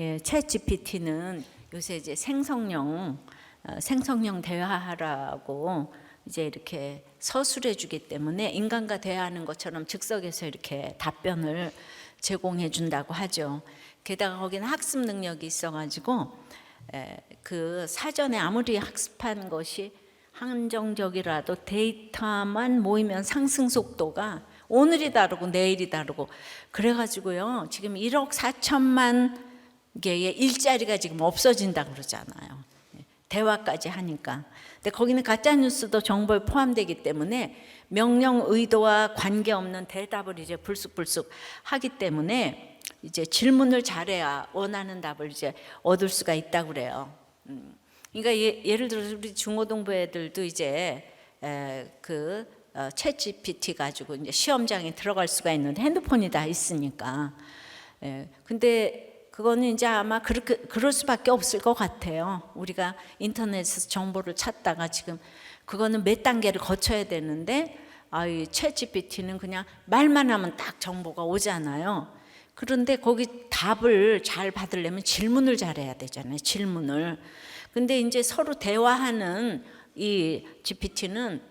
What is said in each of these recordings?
예, 챗 GPT는 요새 이제 생성형 대화하라고 이제 이렇게 서술해 주기 때문에 인간과 대화하는 것처럼 즉석에서 이렇게 답변을 제공해 준다고 하죠. 게다가 거기는 학습 능력이 있어가지고 그 사전에 아무리 학습한 것이 한정적이라도 데이터만 모이면 상승 속도가 오늘이 다르고 내일이 다르고 그래가지고요 지금 1억 4천만 개의 일자리가 지금 없어진다 그러잖아요. 대화까지 하니까. 근데 거기는 가짜 뉴스도 정보에 포함되기 때문에 명령 의도와 관계없는 대답을 이제 불쑥불쑥 하기 때문에 이제 질문을 잘해야 원하는 답을 이제 얻을 수가 있다고 그래요. 그러니까 예를 들어서 우리 중고등부 애들도 이제 챗 GPT 가지고 이제 시험장에 들어갈 수가 있는데 핸드폰이 다 있으니까. 근데 그거는 이제 아마 그럴 수밖에 없을 것 같아요. 우리가 인터넷에서 정보를 찾다가 지금 그거는 몇 단계를 거쳐야 되는데 이 챗 GPT는 그냥 말만 하면 딱 정보가 오잖아요. 그런데 거기 답을 잘 받으려면 질문을 잘해야 되잖아요. 질문을. 근데 이제 서로 대화하는 이 GPT는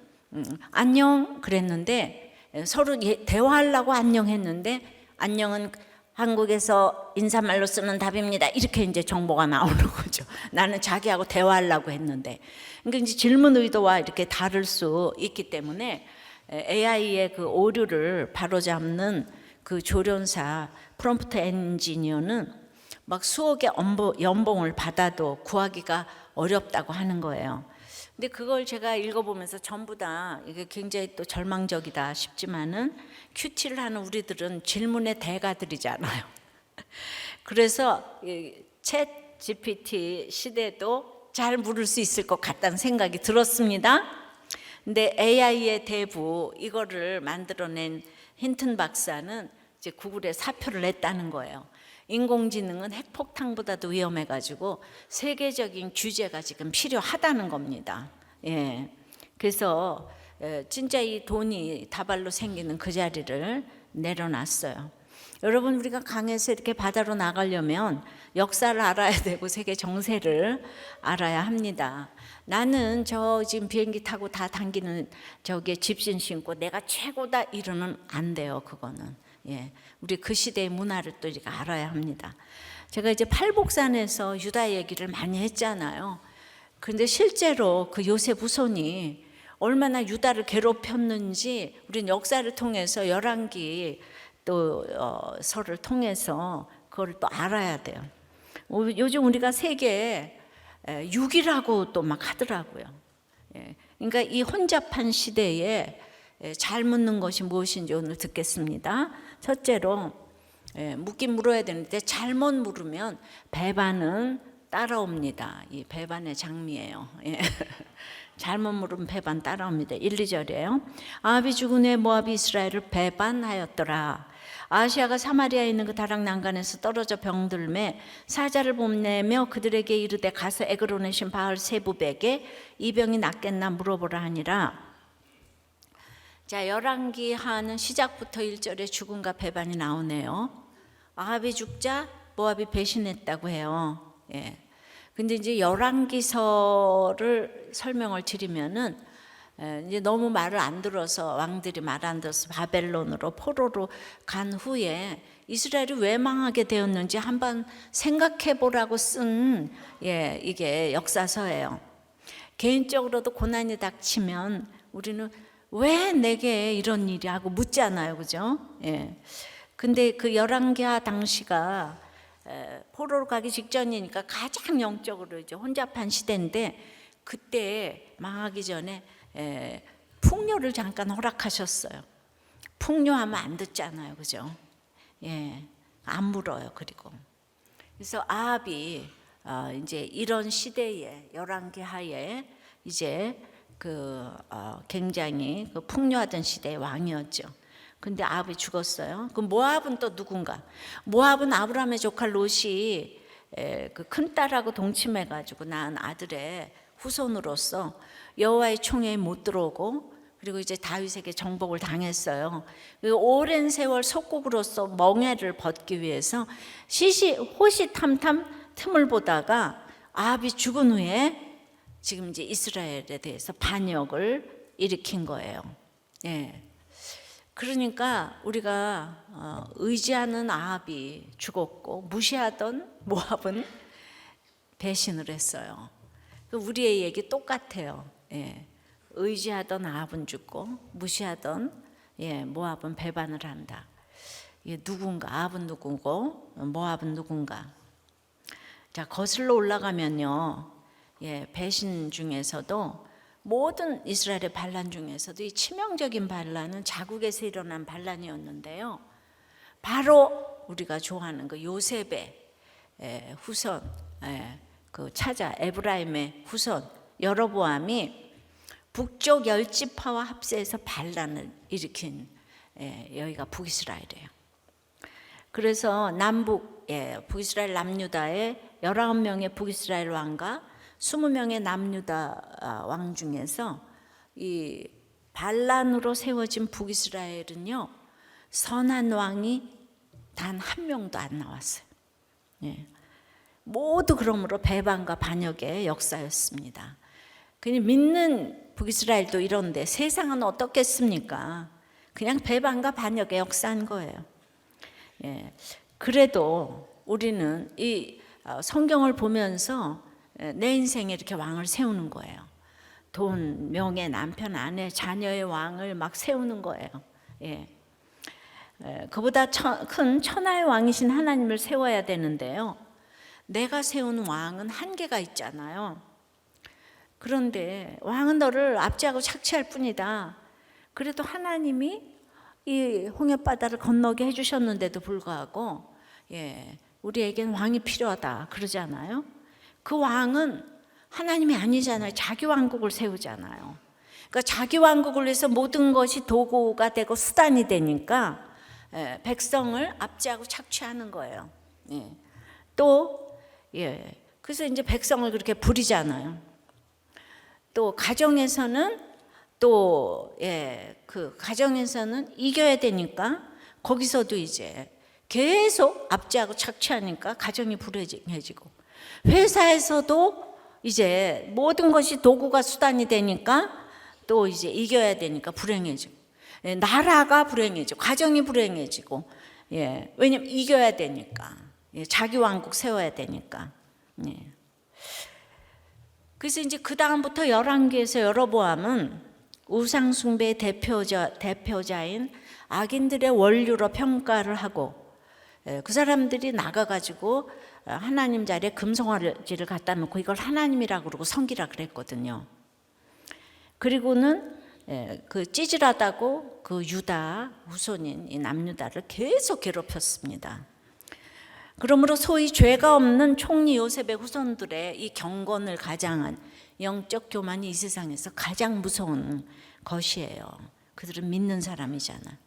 안녕 그랬는데 서로 대화하려고 안녕했는데 안녕은 한국에서 인사말로 쓰는 답입니다. 이렇게 이제 정보가 나오는 거죠. 나는 자기하고 대화하려고 했는데. 그러니까 이제 질문 의도와 이렇게 다를 수 있기 때문에 AI의 그 오류를 바로잡는 그 조련사 프롬프트 엔지니어는 막 수억의 연봉을 받아도 구하기가 어렵다고 하는 거예요. 근데 그걸 제가 읽어보면서 전부 다 이게 굉장히 또 절망적이다 싶지만은 큐티를 하는 우리들은 질문의 대가들이잖아요. 그래서 챗 GPT 시대도 잘 물을 수 있을 것 같다는 생각이 들었습니다. 근데 AI의 대부 이거를 만들어낸 힌튼 박사는 이제 구글에 사표를 냈다는 거예요. 인공지능은 핵폭탄보다도 위험해가지고 세계적인 규제가 지금 필요하다는 겁니다. 예. 그래서 진짜 이 돈이 다발로 생기는 그 자리를 내려놨어요. 여러분 우리가 강에서 이렇게 바다로 나가려면 역사를 알아야 되고 세계 정세를 알아야 합니다. 나는 저 지금 비행기 타고 다 당기는 저기에 집신 신고 내가 최고다 이러면 안 돼요. 그거는. 예, 우리 그 시대의 문화를 또 이렇게 알아야 합니다. 제가 이제 팔복산에서 유다 얘기를 많이 했잖아요. 그런데 실제로 그 요셉 후손이 얼마나 유다를 괴롭혔는지 우리는 역사를 통해서 열왕기 또 서를 통해서 그걸 또 알아야 돼요. 요즘 우리가 세계 6위라고 또 막 하더라고요. 그러니까 이 혼잡한 시대에 잘 묻는 것이 무엇인지 오늘 듣겠습니다. 첫째로 묻긴 물어야 되는데 잘못 물으면 배반은 따라옵니다. 이 배반의 장미예요. 잘못 물으면 배반 따라옵니다. 1, 2절이에요. 아합이 죽은 후에 모압이 이스라엘을 배반하였더라. 아시아가 사마리아에 있는 그 다락 난간에서 떨어져 병들매 사자를 뽐내며 그들에게 이르되 가서 에그론의 신 바알 세부백에 이 병이 낫겠나 물어보라 하니라. 자, 열왕기 하는 시작부터 1절에 죽음과 배반이 나오네요. 아합이 죽자 모압이 배신했다고 해요. 예. 근데 이제 열왕기서를 설명을 드리면은 이제 너무 말을 안 들어서 왕들이 말 안 들어서 바벨론으로 포로로 간 후에 이스라엘이 왜 망하게 되었는지 한번 생각해 보라고 쓴 이게 역사서예요. 개인적으로도 고난이 닥치면 우리는 왜 내게 이런 일이 하고 묻잖아요, 그죠? 예. 근데 그 열왕기하 당시가 포로로 가기 직전이니까 가장 영적으로 이제 혼잡한 시대인데 그때 망하기 전에 풍요를 잠깐 허락하셨어요. 풍요하면 안 듣잖아요, 그죠? 예, 안 물어요. 그리고 그래서 아합이 이제 이런 시대에 열왕기하에 이제 굉장히 풍요하던 시대의 왕이었죠. 근데 아합이 죽었어요. 그럼 모압은 또 누군가? 모압은 아브라함의 조카 롯이 그 큰 딸하고 동침해가지고 낳은 아들의 후손으로서 여호와의 총회에 못 들어오고 그리고 이제 다윗에게 정복을 당했어요. 오랜 세월 속국으로서 멍에를 벗기 위해서 호시탐탐 틈을 보다가 아합이 죽은 후에 지금 이제 이스라엘에 대해서 반역을 일으킨 거예요. 예. 그러니까 우리가 의지하는 아합이 죽었고 무시하던 모압은 배신을 했어요. 우리의 얘기 똑같아요. 예. 의지하던 아합은 죽고 무시하던 모압은 배반을 한다. 누군가, 아합은 누구고 모압은 누군가. 자, 거슬러 올라가면요, 배신 중에서도 모든 이스라엘의 반란 중에서도 이 치명적인 반란은 자국에서 일어난 반란이었는데요. 바로 우리가 좋아하는 그 요셉의 후손, 그 차자 에브라임의 후손 여로보암이 북쪽 10지파와 합세해서 반란을 일으킨 여기가 북이스라엘이에요. 그래서 북이스라엘 남유다의 19명의 북이스라엘 왕과 20명의 남유다 왕 중에서 이 반란으로 세워진 북이스라엘은요, 선한 왕이 단 한 명도 안 나왔어요. 모두 그러므로 배반과 반역의 역사였습니다. 그냥 믿는 북이스라엘도 이런데 세상은 어떻겠습니까? 그냥 배반과 반역의 역사인 거예요. 그래도 우리는 이 성경을 보면서 내 인생에 이렇게 왕을 세우는 거예요. 돈, 명예, 남편, 아내, 자녀의 왕을 막 세우는 거예요. 그보다 큰 천하의 왕이신 하나님을 세워야 되는데요. 내가 세운 왕은 한계가 있잖아요. 그런데 왕은 너를 압제하고 착취할 뿐이다. 그래도 하나님이 이 홍해바다를 건너게 해주셨는데도 불구하고 우리에겐 왕이 필요하다 그러잖아요. 그 왕은 하나님이 아니잖아요. 자기 왕국을 세우잖아요. 그러니까 자기 왕국을 위해서 모든 것이 도구가 되고 수단이 되니까 백성을 압제하고 착취하는 거예요. 그래서 이제 백성을 그렇게 부리잖아요. 또 가정에서는 그 가정에서는 이겨야 되니까 거기서도 이제 계속 압제하고 착취하니까 가정이 불행해지고, 회사에서도 이제 모든 것이 도구가 수단이 되니까 또 이제 이겨야 되니까 불행해지고, 나라가 불행해지고 가정이 불행해지고, 왜냐면 이겨야 되니까, 자기 왕국 세워야 되니까. 그래서 이제 그 다음부터 열왕기에서 여로보암은 우상 숭배의 대표자인 악인들의 원류로 평가를 하고, 그 사람들이 나가가지고 하나님 자리에 금송아지를 갖다 놓고 이걸 하나님이라고 그러고 섬기라 그랬거든요. 그리고는 그 찌질하다고 그 유다 후손인 이 남유다를 계속 괴롭혔습니다. 그러므로 소위 죄가 없는 총리 요셉의 후손들의 이 경건을 가장한 영적 교만이 이 세상에서 가장 무서운 것이에요. 그들은 믿는 사람이잖아.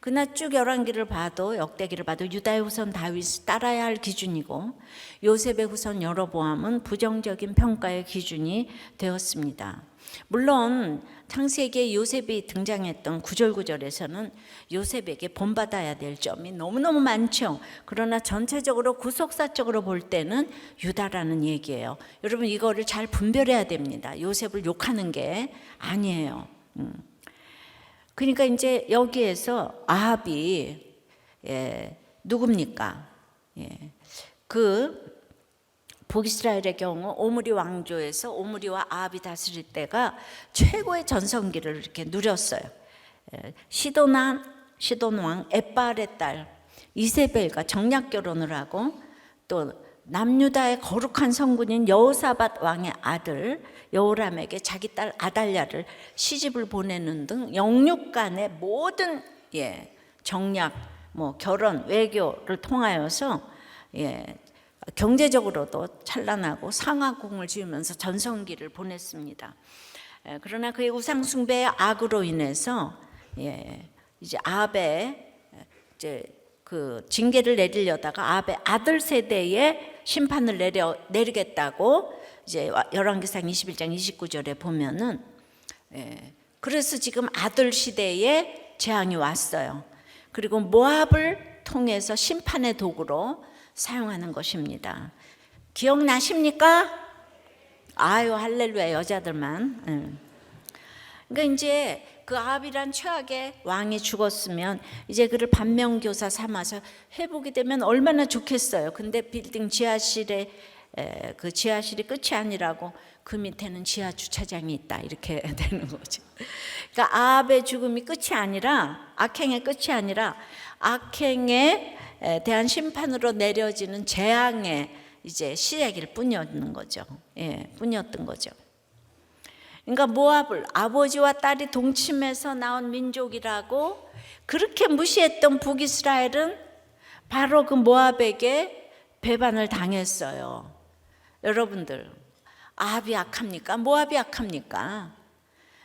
그러나 쭉 열왕기를 봐도, 역대기를 봐도 유다의 후손 다윗이 따라야 할 기준이고, 요셉의 후손 여로보암은 부정적인 평가의 기준이 되었습니다. 물론 창세기에 요셉이 등장했던 구절구절에서는 요셉에게 본받아야 될 점이 너무너무 많죠. 그러나 전체적으로 구속사적으로 볼 때는 유다라는 얘기예요. 여러분, 이거를 잘 분별해야 됩니다. 요셉을 욕하는 게 아니에요. 그러니까 이제 여기에서 아합이 누굽니까? 그 북이스라엘의 경우 오므리 왕조에서 오므리와 아합이 다스릴 때가 최고의 전성기를 이렇게 누렸어요. 시돈 왕 엣바알의 딸 이세벨과 정략 결혼을 하고, 또 남유다의 거룩한 성군인 여호사밧 왕의 아들 여호람에게 자기 딸 아달랴를 시집을 보내는 등 영육간의 모든 정략, 결혼, 외교를 통하여서 경제적으로도 찬란하고 상하궁을 지으면서 전성기를 보냈습니다. 그러나 그의 우상 숭배의 악으로 인해서 이제 아합의 그 징계를 내리려다가 아합의 아들 세대에 심판을 내리겠다고 이제 열왕기상 21장 29절에 보면은 그래서 지금 아들 시대에 재앙이 왔어요. 그리고 모압을 통해서 심판의 도구로 사용하는 것입니다. 기억나십니까? 아유, 할렐루야, 여자들만. 그러니까 이제 그 아합이란 최악의 왕이 죽었으면 이제 그를 반면교사 삼아서 회복이 되면 얼마나 좋겠어요. 근데 빌딩 지하실에 그 지하실이 끝이 아니라고 그 밑에는 지하 주차장이 있다, 이렇게 되는 거죠. 그러니까 아합의 죽음이 끝이 아니라, 악행의 끝이 아니라 악행에 대한 심판으로 내려지는 재앙의 이제 시작일 뿐이었는 거죠. 뿐이었던 거죠. 그러니까 모압을 아버지와 딸이 동침해서 나온 민족이라고 그렇게 무시했던 북이스라엘은 바로 그 모압에게 배반을 당했어요. 여러분들, 아합이 악합니까? 모압이 악합니까?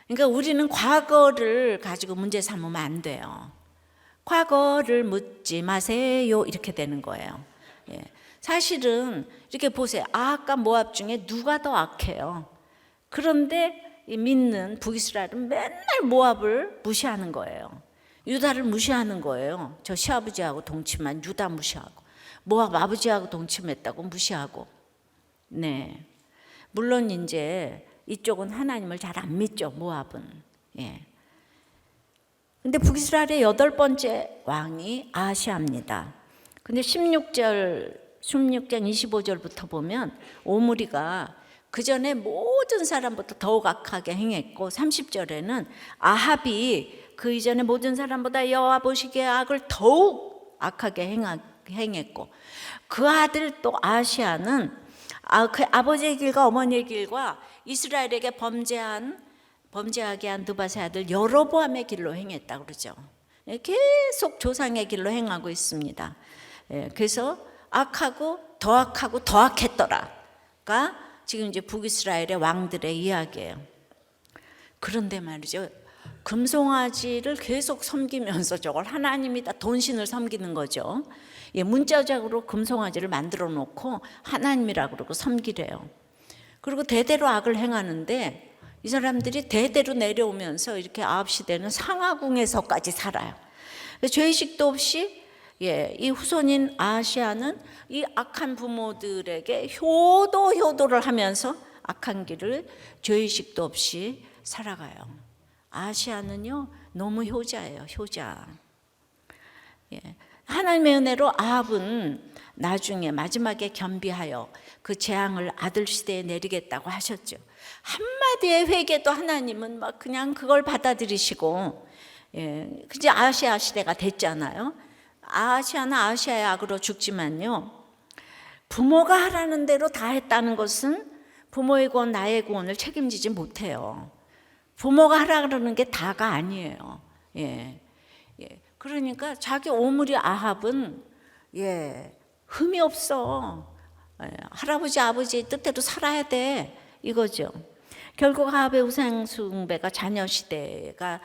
그러니까 우리는 과거를 가지고 문제 삼으면 안 돼요. 과거를 묻지 마세요, 이렇게 되는 거예요. 사실은 이렇게 보세요. 아합과 모압 중에 누가 더 악해요? 그런데 믿는 북이스라엘은 맨날 모압을 무시하는 거예요. 유다를 무시하는 거예요. 저 시아버지하고 동침한 유다 무시하고, 모압 아버지하고 동침했다고 무시하고. 네, 물론 이제 이쪽은 하나님을 잘 안 믿죠, 모압은. 근데 북이스라엘의 8번째 왕이 아하시아입니다. 근데 16장 25절부터 보면 오므리가 그 전에 모든 사람보다 더욱 악하게 행했고, 30절에는 아합이 그 이전에 모든 사람보다 여호와 보시기에 악을 더욱 악하게 행했고, 그 아들 또 아하시아는 그 아버지의 길과 어머니의 길과 이스라엘에게 범죄하게 한 느밧의 아들 여로보암의 길로 행했다 그러죠. 계속 조상의 길로 행하고 있습니다. 그래서 악하고 더 악하고 더 악했더라가 지금 이제 북이스라엘의 왕들의 이야기예요. 그런데 말이죠, 금송아지를 계속 섬기면서 저걸 하나님이다, 돈신을 섬기는 거죠. 문자적으로 금송아지를 만들어 놓고 하나님이라고 그러고 섬기래요. 그리고 대대로 악을 행하는데 이 사람들이 대대로 내려오면서 이렇게 아합 시대는 상하궁에서까지 살아요. 죄의식도 없이 이 후손인 아하시아는 이 악한 부모들에게 효도를 하면서 악한 길을 죄의식도 없이 살아가요. 아하시아는요, 너무 효자예요, 효자. 하나님의 은혜로 아합은 나중에 마지막에 겸비하여 그 재앙을 아들 시대에 내리겠다고 하셨죠. 한마디의 회개도 하나님은 막 그냥 그걸 받아들이시고, 그게 아하시아 시대가 됐잖아요. 아하시아는 아하시아의 악으로 죽지만요, 부모가 하라는 대로 다 했다는 것은 부모의 구원, 나의 구원을 책임지지 못해요. 부모가 하라 그러는 게 다가 아니에요. 그러니까 자기 오므리 아합은 흠이 없어. 할아버지 아버지의 뜻대로 살아야 돼, 이거죠. 결국 아합의 우상숭배가 자녀 시대가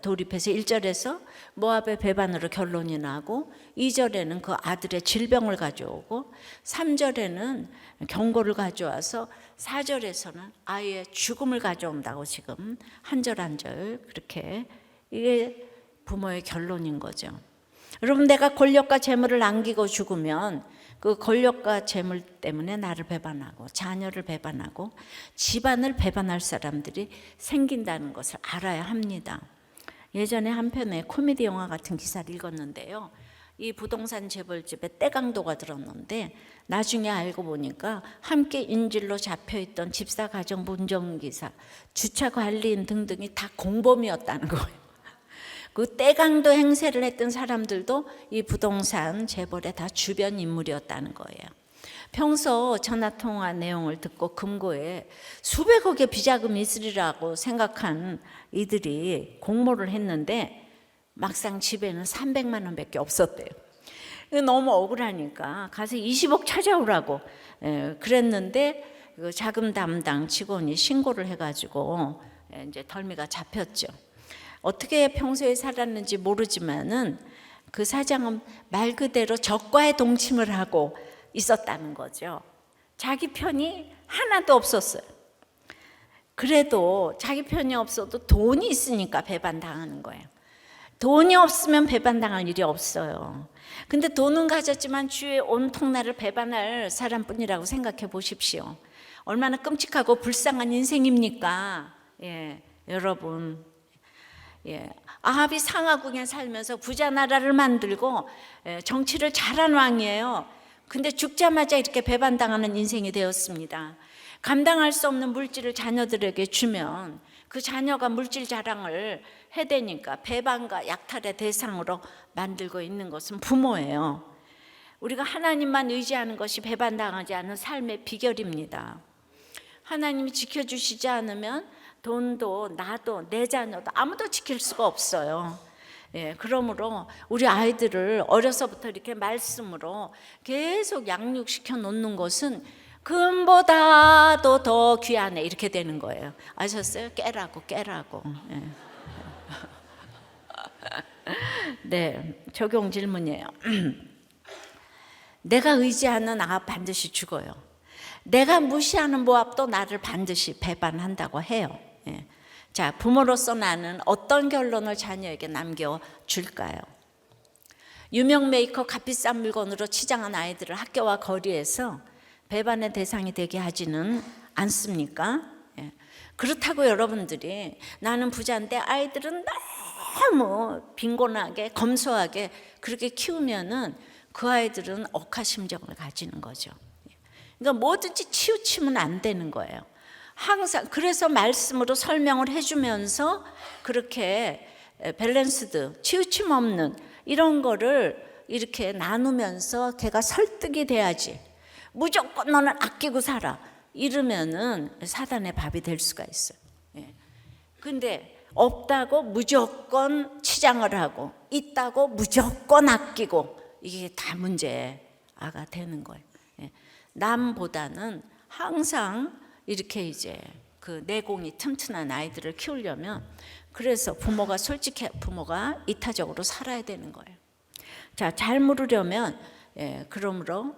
돌입해서 1절에서 모압의 배반으로 결론이 나고, 2절에는 그 아들의 질병을 가져오고, 3절에는 경고를 가져와서 4절에서는 아이의 죽음을 가져온다고 지금 한 절 한 절 그렇게, 이게 부모의 결론인 거죠. 여러분, 내가 권력과 재물을 남기고 죽으면 그 권력과 재물 때문에 나를 배반하고 자녀를 배반하고 집안을 배반할 사람들이 생긴다는 것을 알아야 합니다. 예전에 한 편의 코미디 영화 같은 기사를 읽었는데요, 이 부동산 재벌집에 떼강도가 들었는데 나중에 알고 보니까 함께 인질로 잡혀있던 집사, 가정부, 운전기사, 주차 관리인 등등이 다 공범이었다는 거예요. 그 떼강도 행세를 했던 사람들도 이 부동산 재벌의 다 주변 인물이었다는 거예요. 평소 전화통화 내용을 듣고 금고에 수백억의 비자금이 있으리라고 생각한 이들이 공모를 했는데 막상 집에는 300만 원밖에 없었대요. 너무 억울하니까 가서 20억 찾아오라고 그랬는데 그 자금 담당 직원이 신고를 해가지고 이제 덜미가 잡혔죠. 어떻게 평소에 살았는지 모르지만은 그 사장은 말 그대로 적과의 동침을 하고 있었다는 거죠. 자기 편이 하나도 없었어요. 그래도 자기 편이 없어도 돈이 있으니까 배반당하는 거예요. 돈이 없으면 배반당할 일이 없어요. 근데 돈은 가졌지만 주위에 온통 나를 배반할 사람뿐이라고 생각해 보십시오. 얼마나 끔찍하고 불쌍한 인생입니까? 예, 여러분. 예, 아합이 상하국에 살면서 부자 나라를 만들고 정치를 잘한 왕이에요. 근데 죽자마자 이렇게 배반당하는 인생이 되었습니다. 감당할 수 없는 물질을 자녀들에게 주면 그 자녀가 물질 자랑을 해대니까 배반과 약탈의 대상으로 만들고 있는 것은 부모예요. 우리가 하나님만 의지하는 것이 배반당하지 않은 삶의 비결입니다. 하나님이 지켜주시지 않으면 돈도 나도 내 자녀도 아무도 지킬 수가 없어요. 예, 그러므로 우리 아이들을 어려서부터 이렇게 말씀으로 계속 양육시켜 놓는 것은 금보다도 더 귀하네 이렇게 되는 거예요. 아셨어요? 깨라고. 예. 네, 적용 질문이에요. 내가 의지하는 아합 반드시 죽어요. 내가 무시하는 모압도 나를 반드시 배반한다고 해요. 예. 자, 부모로서 나는 어떤 결론을 자녀에게 남겨줄까요? 유명 메이커 값비싼 물건으로 치장한 아이들을 학교와 거리에서 배반의 대상이 되게 하지는 않습니까? 예. 그렇다고 여러분들이 나는 부자인데 아이들은 너무 빈곤하게 검소하게 그렇게 키우면은 그 아이들은 억하심정을 가지는 거죠. 그러니까 뭐든지 치우치면 안 되는 거예요. 항상 그래서 말씀으로 설명을 해주면서 그렇게 밸런스드, 치우침 없는 이런 거를 이렇게 나누면서 걔가 설득이 돼야지. 무조건 너는 아끼고 살아 이러면은 사단의 밥이 될 수가 있어요. 근데 없다고 무조건 치장을 하고 있다고 무조건 아끼고 이게 다 문제가 되는 거예요. 남보다는 항상 이렇게 이제 그 내공이 튼튼한 아이들을 키우려면 그래서 부모가 이타적으로 살아야 되는 거예요. 자, 잘 물으려면 그러므로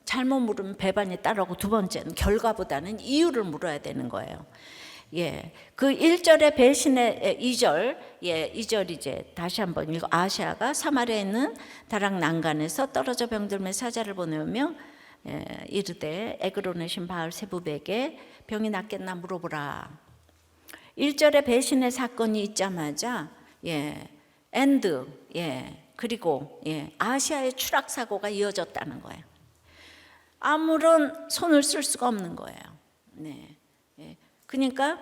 잘못 물으면 배반이 따르고 두 번째는 결과보다는 이유를 물어야 되는 거예요. 예, 그 1절의 배신의 2절, 2절 이제 다시 한번 읽어. 아시아가 사마리아에 있는 다락 난간에서 떨어져 병들며 사자를 보내며 이르되 에그론의 신 바알 세부백에 병이 낫겠나 물어보라. 1절의 배신의 사건이 있자마자 그리고 아시아의 추락 사고가 이어졌다는 거예요. 아무런 손을 쓸 수가 없는 거예요. 네. 그러니까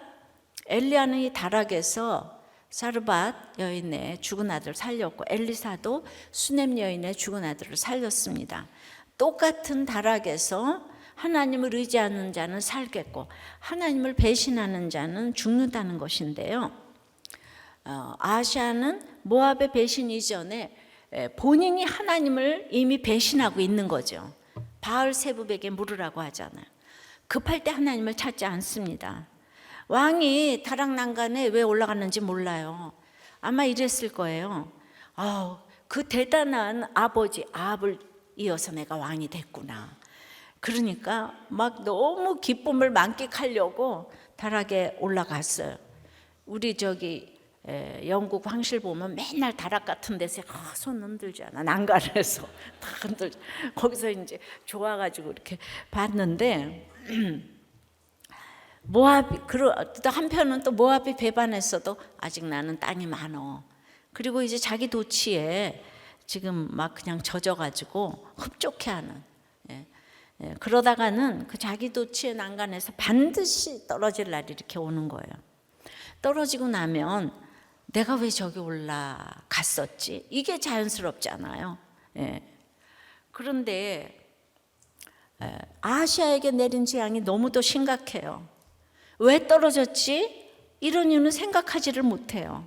엘리야는 이 다락에서 사르밧 여인의 죽은 아들을 살렸고 엘리사도 수넴 여인의 죽은 아들을 살렸습니다. 똑같은 다락에서 하나님을 의지하는 자는 살겠고 하나님을 배신하는 자는 죽는다는 것인데요. 아시아는 모압의 배신 이전에 본인이 하나님을 이미 배신하고 있는 거죠. 바알 세부백에 물으라고 하잖아요. 급할 때 하나님을 찾지 않습니다. 왕이 다락 난간에 왜 올라갔는지 몰라요. 아마 이랬을 거예요. 그 대단한 아버지 아합을 이어서 내가 왕이 됐구나. 그러니까 막 너무 기쁨을 만끽하려고 다락에 올라갔어요. 우리 영국 황실 보면 맨날 다락 같은 데서 손 흔들잖아. 난간에서 다 흔들. 거기서 이제 좋아가지고 이렇게 봤는데 한편은 또 모압이 배반했어도 아직 나는 땅이 많어. 그리고 이제 자기 도치에 지금 막 그냥 젖어가지고 흡족해하는. 그러다가는 그 자기 도치의 난간에서 반드시 떨어질 날이 이렇게 오는 거예요. 떨어지고 나면 내가 왜 저기 올라갔었지? 이게 자연스럽잖아요. 그런데 아시아에게 내린 재앙이 너무도 심각해요. 왜 떨어졌지? 이런 이유는 생각하지를 못해요.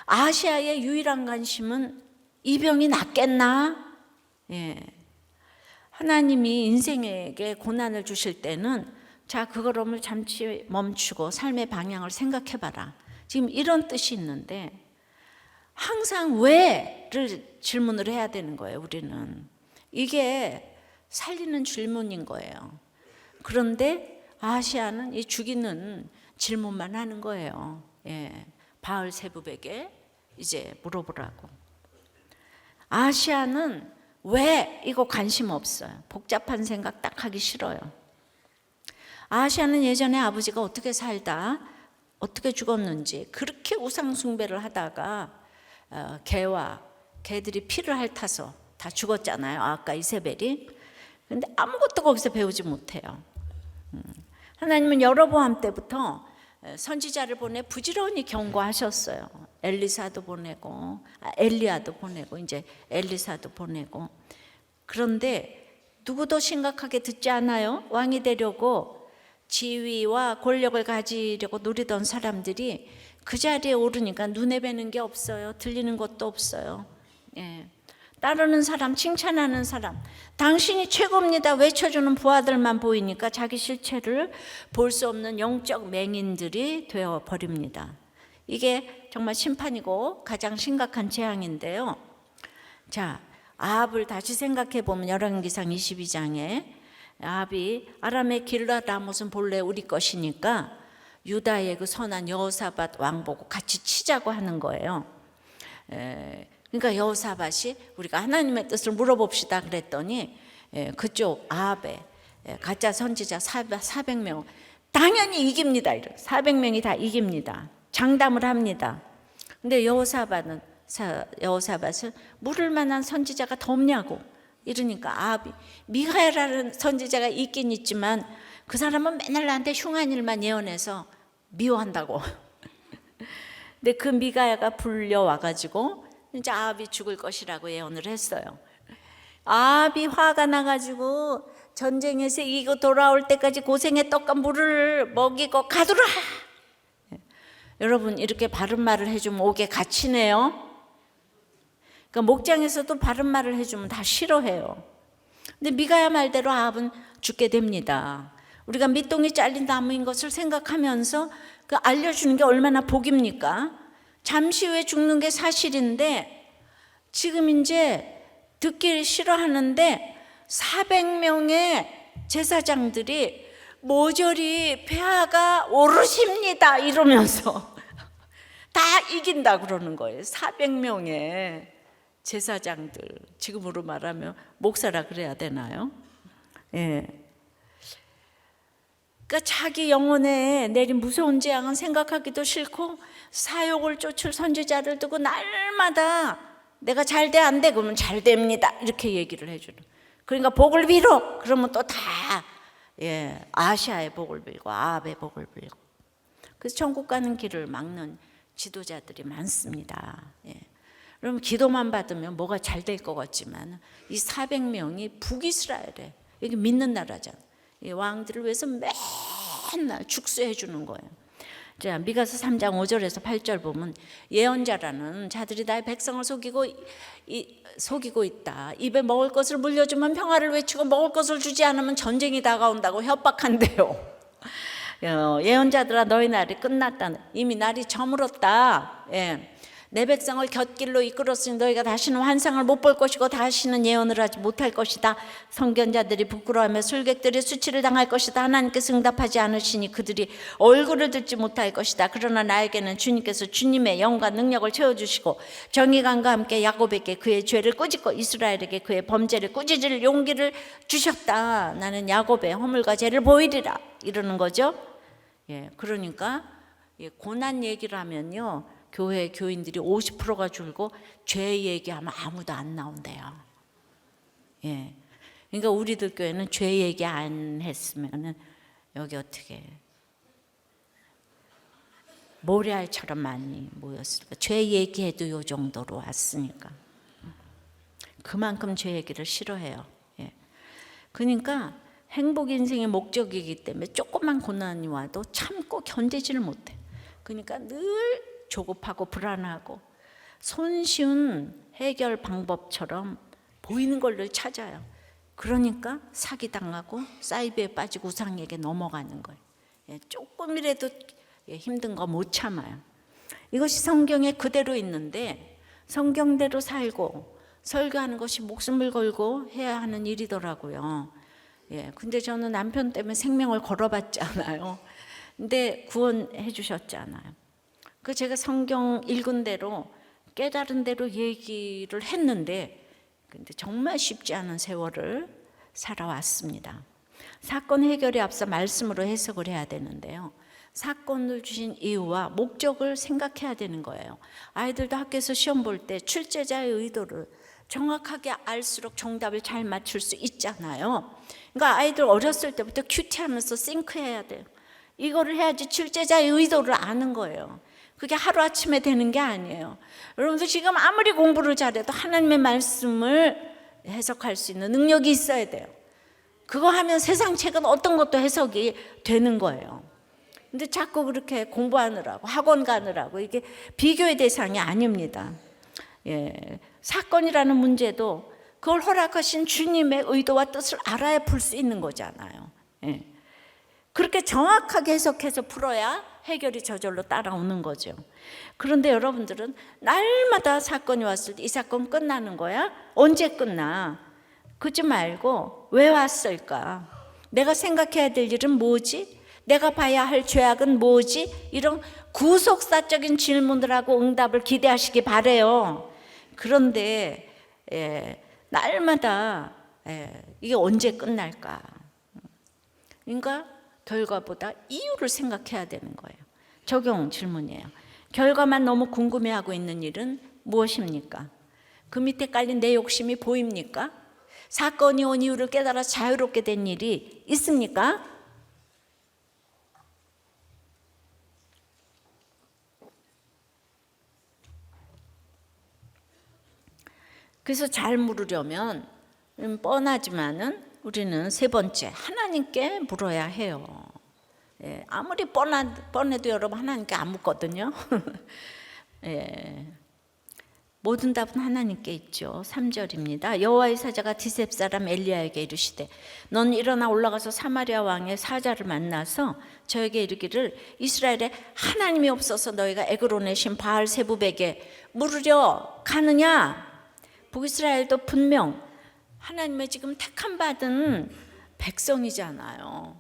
아시아의 유일한 관심은 이 병이 낫겠나? 하나님이 인생에게 고난을 주실 때는 자, 그거를 잠시 멈추고 삶의 방향을 생각해봐라. 지금 이런 뜻이 있는데 항상 왜를 질문을 해야 되는 거예요. 우리는 이게 살리는 질문인 거예요. 그런데 아시아는 이 죽이는 질문만 하는 거예요. 예, 바알세붑에게 이제 물어보라고. 아시아는 왜 이거 관심 없어요. 복잡한 생각 딱 하기 싫어요. 아시아는 예전에 아버지가 어떻게 살다 어떻게 죽었는지 그렇게 우상 숭배를 하다가 개들이 피를 핥아서 다 죽었잖아요. 아까 이세벨이. 근데 아무것도 거기서 배우지 못해요. 하나님은 여로보암 때부터 선지자를 보내 부지런히 경고하셨어요. 엘리사도 보내고 엘리야도 보내고 이제 엘리사도 보내고. 그런데 누구도 심각하게 듣지 않아요. 왕이 되려고 지위와 권력을 가지려고 누리던 사람들이 그 자리에 오르니까 눈에 뵈는 게 없어요. 들리는 것도 없어요. 예. 따르는 사람, 칭찬하는 사람, 당신이 최고입니다 외쳐주는 부하들만 보이니까 자기 실체를 볼 수 없는 영적 맹인들이 되어버립니다. 이게 정말 심판이고 가장 심각한 재앙인데요. 자, 아합을 다시 생각해 보면 열왕기상 22장에 아합이 아람의 길랏 라못은 본래 우리 것이니까 유다의 그 선한 여호사밧 왕 보고 같이 치자고 하는 거예요. 그러니까 여호사밧이 우리가 하나님의 뜻을 물어봅시다 그랬더니 그쪽 아합의 가짜 선지자 400명 당연히 이깁니다. 400명이 다 이깁니다. 장담을 합니다. 근데 여호사밧은 물을 만한 선지자가 더 없냐고 이러니까 아합이 미가야라는 선지자가 있긴 있지만 그 사람은 맨날 나한테 흉한 일만 예언해서 미워한다고. 근데 그 미가야가 불려와가지고 이제 아합이 죽을 것이라고 예언을 했어요. 아합이 화가 나가지고 전쟁에서 이기고 돌아올 때까지 고생의 떡과 물을 먹이고 가두라. 여러분 이렇게 바른 말을 해주면 옥에 갇히네요. 그러니까 목장에서도 바른 말을 해주면 다 싫어해요. 근데 미가야 말대로 아합은 죽게 됩니다. 우리가 밑동이 잘린 나무인 것을 생각하면서 그 알려주는 게 얼마나 복입니까? 잠시 후에 죽는 게 사실인데 지금 이제 듣기 싫어하는데 400명의 제사장들이 모조리 폐하가 오르십니다 이러면서 다 이긴다 그러는 거예요. 400명의 제사장들, 지금으로 말하면 목사라 그래야 되나요? 예. 그러니까 자기 영혼에 내린 무서운 재앙은 생각하기도 싫고 사욕을 쫓을 선지자를 두고 날마다 내가 잘 돼 안 돼 그러면 잘 됩니다 이렇게 얘기를 해주는. 그러니까 복을 빌어 그러면 또 다 아시아의 복을 빌고 아합의 복을 빌고. 그래서 천국 가는 길을 막는 지도자들이 많습니다. 그러면 기도만 받으면 뭐가 잘 될 것 같지만 이 400명이 북이스라엘에 여기 믿는 나라잖아요. 이 왕들을 위해서 맨날 축수해 주는 거예요. 자, 미가서 3장 5절에서 8절 보면 예언자라는 자들이 나의 백성을 속이고 있다. 입에 먹을 것을 물려주면 평화를 외치고 먹을 것을 주지 않으면 전쟁이 다가온다고 협박한대요. 예언자들아 너희 날이 끝났다. 이미 날이 저물었다. 내 백성을 곁길로 이끌었으니 너희가 다시는 환상을 못 볼 것이고 다시는 예언을 하지 못할 것이다. 선견자들이 부끄러워하며 술객들이 수치를 당할 것이다. 하나님께서 응답하지 않으시니 그들이 얼굴을 듣지 못할 것이다. 그러나 나에게는 주님께서 주님의 영과 능력을 채워주시고 정의감과 함께 야곱에게 그의 죄를 꾸짖고 이스라엘에게 그의 범죄를 꾸짖을 용기를 주셨다. 나는 야곱의 허물과 죄를 보이리라 이러는 거죠. 그러니까 고난 얘기를 하면요 교회 교인들이 50%가 줄고 죄 얘기하면 아무도 안 나온대요. 그러니까 우리들 교회는 죄 얘기 안 했으면은 여기 어떻게 모래알처럼 많이 모였을까? 죄 얘기해도 요 정도로 왔으니까 그만큼 죄 얘기를 싫어해요. 그러니까 행복 인생의 목적이기 때문에 조그만 고난이 와도 참고 견디지를 못해. 그러니까 늘 조급하고 불안하고 손쉬운 해결 방법처럼 보이는 걸 찾아요. 그러니까 사기당하고 사이비에 빠지고 우상에게 넘어가는 거예요. 조금이라도 힘든 거 못 참아요. 이것이 성경에 그대로 있는데 성경대로 살고 설교하는 것이 목숨을 걸고 해야 하는 일이더라고요. 근데 저는 남편 때문에 생명을 걸어봤잖아요. 근데 구원해 주셨잖아요. 그 제가 성경 읽은 대로 깨달은 대로 얘기를 했는데 근데 정말 쉽지 않은 세월을 살아왔습니다. 사건 해결에 앞서 말씀으로 해석을 해야 되는데요. 사건을 주신 이유와 목적을 생각해야 되는 거예요. 아이들도 학교에서 시험 볼 때 출제자의 의도를 정확하게 알수록 정답을 잘 맞출 수 있잖아요. 그러니까 아이들 어렸을 때부터 큐티하면서 싱크해야 돼요. 이거를 해야지 출제자의 의도를 아는 거예요. 그게 하루아침에 되는 게 아니에요. 여러분들 지금 아무리 공부를 잘해도 하나님의 말씀을 해석할 수 있는 능력이 있어야 돼요. 그거 하면 세상 책은 어떤 것도 해석이 되는 거예요. 근데 자꾸 그렇게 공부하느라고 학원 가느라고 이게 비교의 대상이 아닙니다. 예, 사건이라는 문제도 그걸 허락하신 주님의 의도와 뜻을 알아야 풀 수 있는 거잖아요. 예. 그렇게 정확하게 해석해서 풀어야 해결이 저절로 따라오는 거죠. 그런데 여러분들은 날마다 사건이 왔을 때 이 사건 끝나는 거야? 언제 끝나? 그러지 말고 왜 왔을까? 내가 생각해야 될 일은 뭐지? 내가 봐야 할 죄악은 뭐지? 이런 구속사적인 질문들하고 응답을 기대하시기 바래요. 그런데 날마다 이게 언제 끝날까? 그러니까 결과보다 이유를 생각해야 되는 거예요. 적용 질문이에요. 결과만 너무 궁금해하고 있는 일은 무엇입니까? 그 밑에 깔린 내 욕심이 보입니까? 사건이 온 이유를 깨달아 자유롭게 된 일이 있습니까? 그래서 잘 물으려면 뻔하지만은 우리는 세 번째 하나님께 물어야 해요. 예, 아무리 뻔해도 여러분 하나님께 안 묻거든요. 예, 모든 답은 하나님께 있죠. 3절입니다. 여호와의 사자가 디셉 사람 엘리야에게 이르시되 넌 일어나 올라가서 사마리아 왕의 사자를 만나서 저에게 이르기를 이스라엘에 하나님이 없어서 너희가 애굽으로 내신 바알 세부백에 물으려 가느냐? 북이스라엘도 분명 하나님의 지금 택함 받은 백성이잖아요.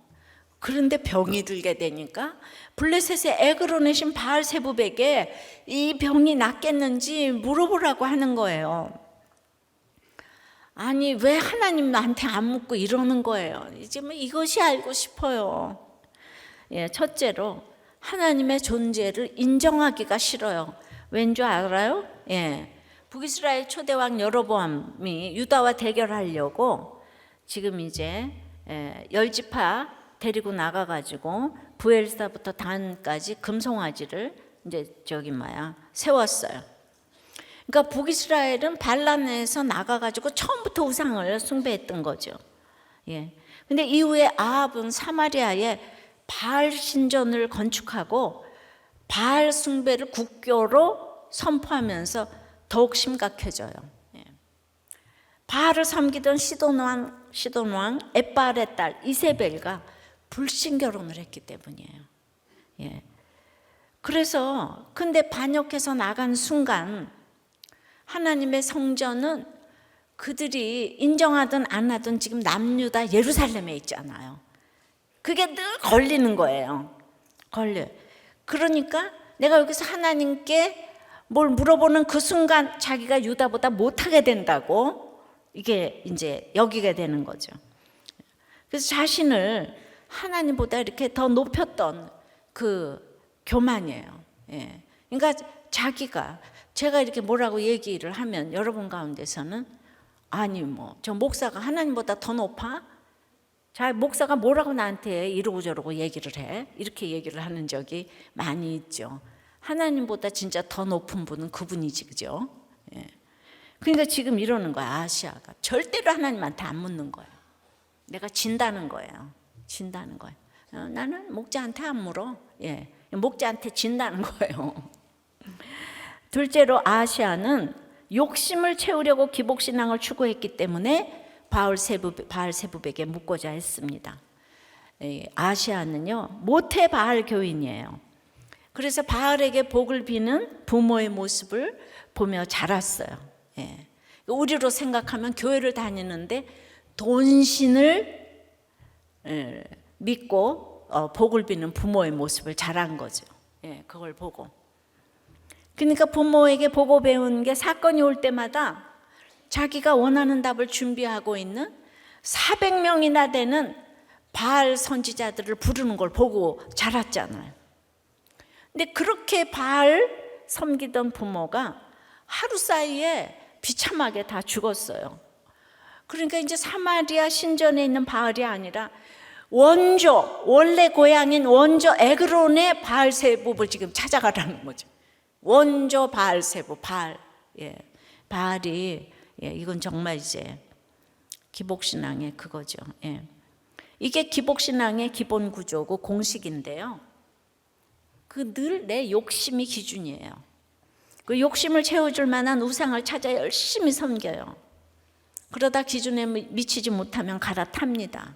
그런데 병이 들게 되니까 블레셋의 애굽으로 내신 바알 세부백에 이 병이 낫겠는지 물어보라고 하는 거예요. 아니 왜 하나님 나한테 안 묻고 이러는 거예요. 이제 뭐 이것이 알고 싶어요. 예, 첫째로 하나님의 존재를 인정하기가 싫어요. 왠 줄 알아요? 예. 북이스라엘 초대왕 여로보암이 유다와 대결하려고 지금 이제 10지파 데리고 나가가지고 부엘사부터 단까지 금송아지를 이제 세웠어요. 그러니까 북이스라엘은 반란에서 나가가지고 처음부터 우상을 숭배했던 거죠. 예. 근데 이후에 아합은 사마리아에 바알 신전을 건축하고 바알 숭배를 국교로 선포하면서 더욱 심각해져요. 바알을 섬기던 시돈 왕 엣바알의 딸 이세벨과 불신 결혼을 했기 때문이에요. 예. 그래서 근데 반역해서 나간 순간 하나님의 성전은 그들이 인정하든 안 하든 지금 남유다 예루살렘에 있잖아요. 그게 늘 걸리는 거예요. 그러니까 내가 여기서 하나님께 뭘 물어보는 그 순간 자기가 유다보다 못하게 된다고 이게 이제 여기게 되는 거죠. 그래서 자신을 하나님보다 이렇게 더 높였던 그 교만이에요. 예. 그러니까 제가 이렇게 뭐라고 얘기를 하면 여러분 가운데서는 아니 뭐 저 목사가 하나님보다 더 높아? 자, 목사가 뭐라고 나한테 이러고 저러고 얘기를 해? 이렇게 얘기를 하는 적이 많이 있죠. 하나님보다 진짜 더 높은 분은 그분이지, 그죠? 예. 그러니까 지금 이러는 거야, 아시아가. 절대로 하나님한테 안 묻는 거예요. 내가 진다는 거예요. 나는 목자한테 안 물어. 예. 목자한테 진다는 거예요. 둘째로 아시아는 욕심을 채우려고 기복신앙을 추구했기 때문에 바알 세부백에 묻고자 했습니다. 아시아는요, 모태 바알 교인이에요. 그래서 바알에게 복을 비는 부모의 모습을 보며 자랐어요. 예. 우리로 생각하면 교회를 다니는데 돈신을 믿고 복을 비는 부모의 모습을 자란 거죠. 예, 그걸 보고. 그러니까 부모에게 보고 배운 게 사건이 올 때마다 자기가 원하는 답을 준비하고 있는 400명이나 되는 바알 선지자들을 부르는 걸 보고 자랐잖아요. 근데 그렇게 바알 섬기던 부모가 하루 사이에 비참하게 다 죽었어요. 그러니까 이제 사마리아 신전에 있는 바알이 아니라 원래 고향인 원조 에그론의 바알세붑을 지금 찾아가라는 거죠. 원조 바알세붑, 바알. 예. 바알이, 예, 이건 정말 이제 기복신앙의 그거죠. 예. 이게 기복신앙의 기본 구조고 공식인데요. 그 늘 내 욕심이 기준이에요. 그 욕심을 채워줄 만한 우상을 찾아 열심히 섬겨요. 그러다 기준에 미치지 못하면 갈아탑니다.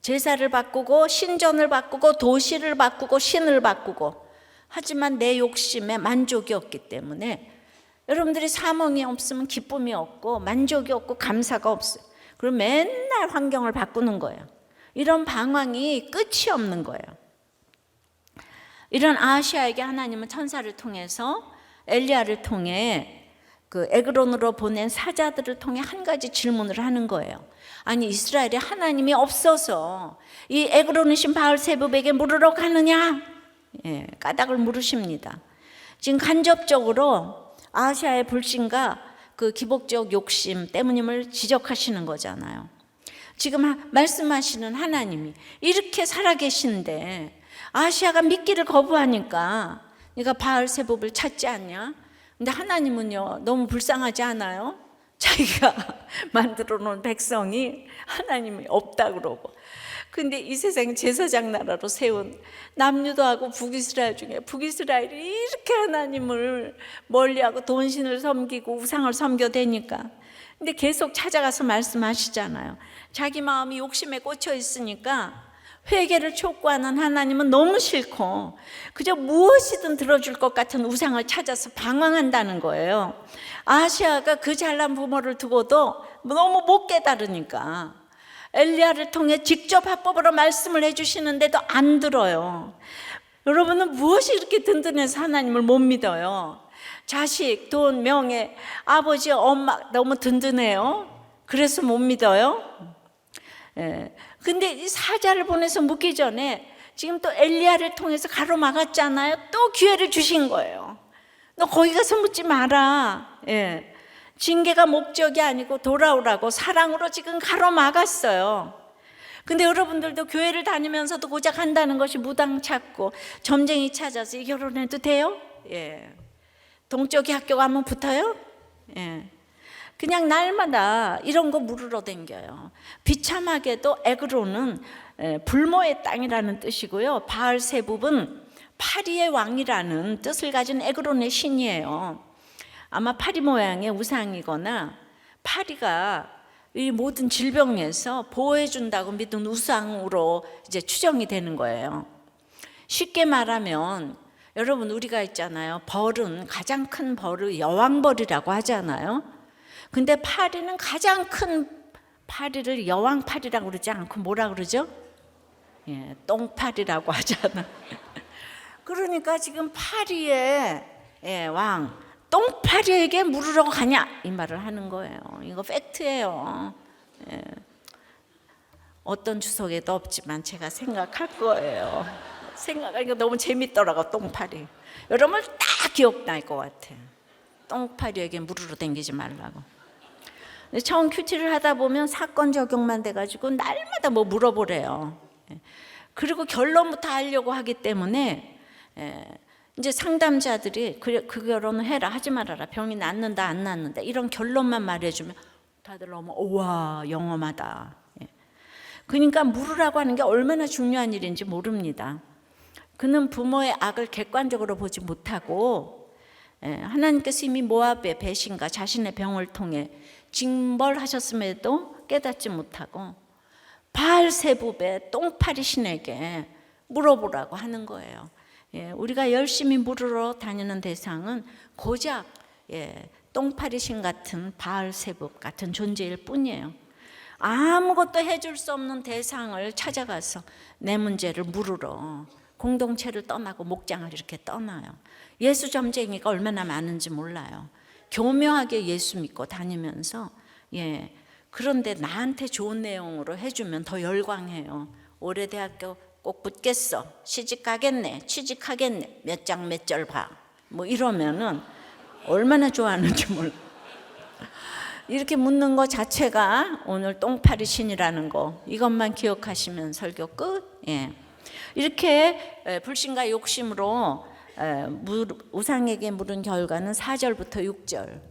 제사를 바꾸고 신전을 바꾸고 도시를 바꾸고 신을 바꾸고, 하지만 내 욕심에 만족이 없기 때문에 여러분들이 사명이 없으면 기쁨이 없고 만족이 없고 감사가 없어요. 그리고 맨날 환경을 바꾸는 거예요. 이런 방황이 끝이 없는 거예요. 이런 아하시아에게 하나님은 천사를 통해서 엘리야를 통해 그 에그론으로 보낸 사자들을 통해 한 가지 질문을 하는 거예요. 아니, 이스라엘에 하나님이 없어서 이 에그론이신 바알세붑에게 물으러 가느냐? 예, 까닭을 물으십니다. 지금 간접적으로 아하시아의 불신과 그 기복적 욕심 때문임을 지적하시는 거잖아요. 지금 말씀하시는 하나님이 이렇게 살아계신데 아하시아가 믿기를 거부하니까 네가 바알세붑을 찾지 않냐? 근데 하나님은요, 너무 불쌍하지 않아요? 자기가 만들어 놓은 백성이 하나님이 없다 그러고. 근데 이 세상 제사장 나라로 세운 남유다하고 북이스라엘 중에 북이스라엘이 이렇게 하나님을 멀리하고 돈신을 섬기고 우상을 섬겨대니까, 근데 계속 찾아가서 말씀하시잖아요. 자기 마음이 욕심에 꽂혀 있으니까 회개를 촉구하는 하나님은 너무 싫고 그저 무엇이든 들어줄 것 같은 우상을 찾아서 방황한다는 거예요. 아하시아가 그 잘난 부모를 두고도 너무 못 깨달으니까 엘리야를 통해 직접 합법으로 말씀을 해주시는데도 안 들어요. 여러분은 무엇이 이렇게 든든해서 하나님을 못 믿어요? 자식, 돈, 명예, 아버지, 엄마 너무 든든해요. 그래서 못 믿어요. 예. 근데 이 사자를 보내서 묻기 전에 지금 또 엘리야를 통해서 가로막았잖아요. 또 기회를 주신 거예요. 너 거기 가서 묻지 마라. 예. 징계가 목적이 아니고 돌아오라고 사랑으로 지금 가로막았어요. 근데 여러분들도 교회를 다니면서도 고작 한다는 것이 무당 찾고 점쟁이 찾아서 이 결혼해도 돼요? 예. 동쪽이 학교 가면 붙어요? 예. 그냥 날마다 이런 거 물으러 댕겨요. 비참하게도 에그론은 불모의 땅이라는 뜻이고요. 바알세붑은 파리의 왕이라는 뜻을 가진 에그론의 신이에요. 아마 파리 모양의 우상이거나 파리가 이 모든 질병에서 보호해준다고 믿은 우상으로 이제 추정이 되는 거예요. 쉽게 말하면 여러분, 우리가 있잖아요. 벌은 가장 큰 벌을 여왕벌이라고 하잖아요. 근데 파리는 가장 큰 파리를 여왕파리라고 그러지 않고 뭐라 그러죠? 예, 똥파리라고 하잖아. 그러니까 지금 파리의 왕, 똥파리에게 물으러 가냐? 이 말을 하는 거예요. 이거 팩트예요. 예. 어떤 주석에도 없지만 제가 생각할 거예요. 생각하니까 너무 재밌더라고, 똥파리. 여러분 딱 기억날 것 같아. 똥파리에게 물으러 댕기지 말라고. 처음 큐티를 하다 보면 사건 적용만 돼가지고 날마다 뭐 물어보래요. 그리고 결론부터 하려고 하기 때문에 이제 상담자들이 그 결혼을 해라, 하지 말아라, 병이 낫는다 안 낫는다 이런 결론만 말해주면 다들 너무 우와 영험하다. 그러니까 물으라고 하는 게 얼마나 중요한 일인지 모릅니다. 그는 부모의 악을 객관적으로 보지 못하고 하나님께서 이미 모압의 배신과 자신의 병을 통해 징벌하셨음에도 깨닫지 못하고 바알세붑의 똥파리 신에게 물어보라고 하는 거예요. 우리가 열심히 물으러 다니는 대상은 고작 똥파리 신 같은 바알세붑 같은 존재일 뿐이에요. 아무것도 해줄 수 없는 대상을 찾아가서 내 문제를 물으러 공동체를 떠나고 목장을 이렇게 떠나요. 예수 점쟁이가 얼마나 많은지 몰라요. 교묘하게 예수 믿고 다니면서 그런데 나한테 좋은 내용으로 해주면 더 열광해요. 올해 대학교 꼭 붙겠어. 시집 가겠네. 취직하겠네. 몇 장 몇 절 봐. 뭐 이러면은 얼마나 좋아하는지 몰라. 이렇게 묻는 거 자체가 오늘 똥파리 신이라는 거, 이것만 기억하시면 설교 끝. 이렇게 불신과 욕심으로 우상에게 물은 결과는 4절부터 6절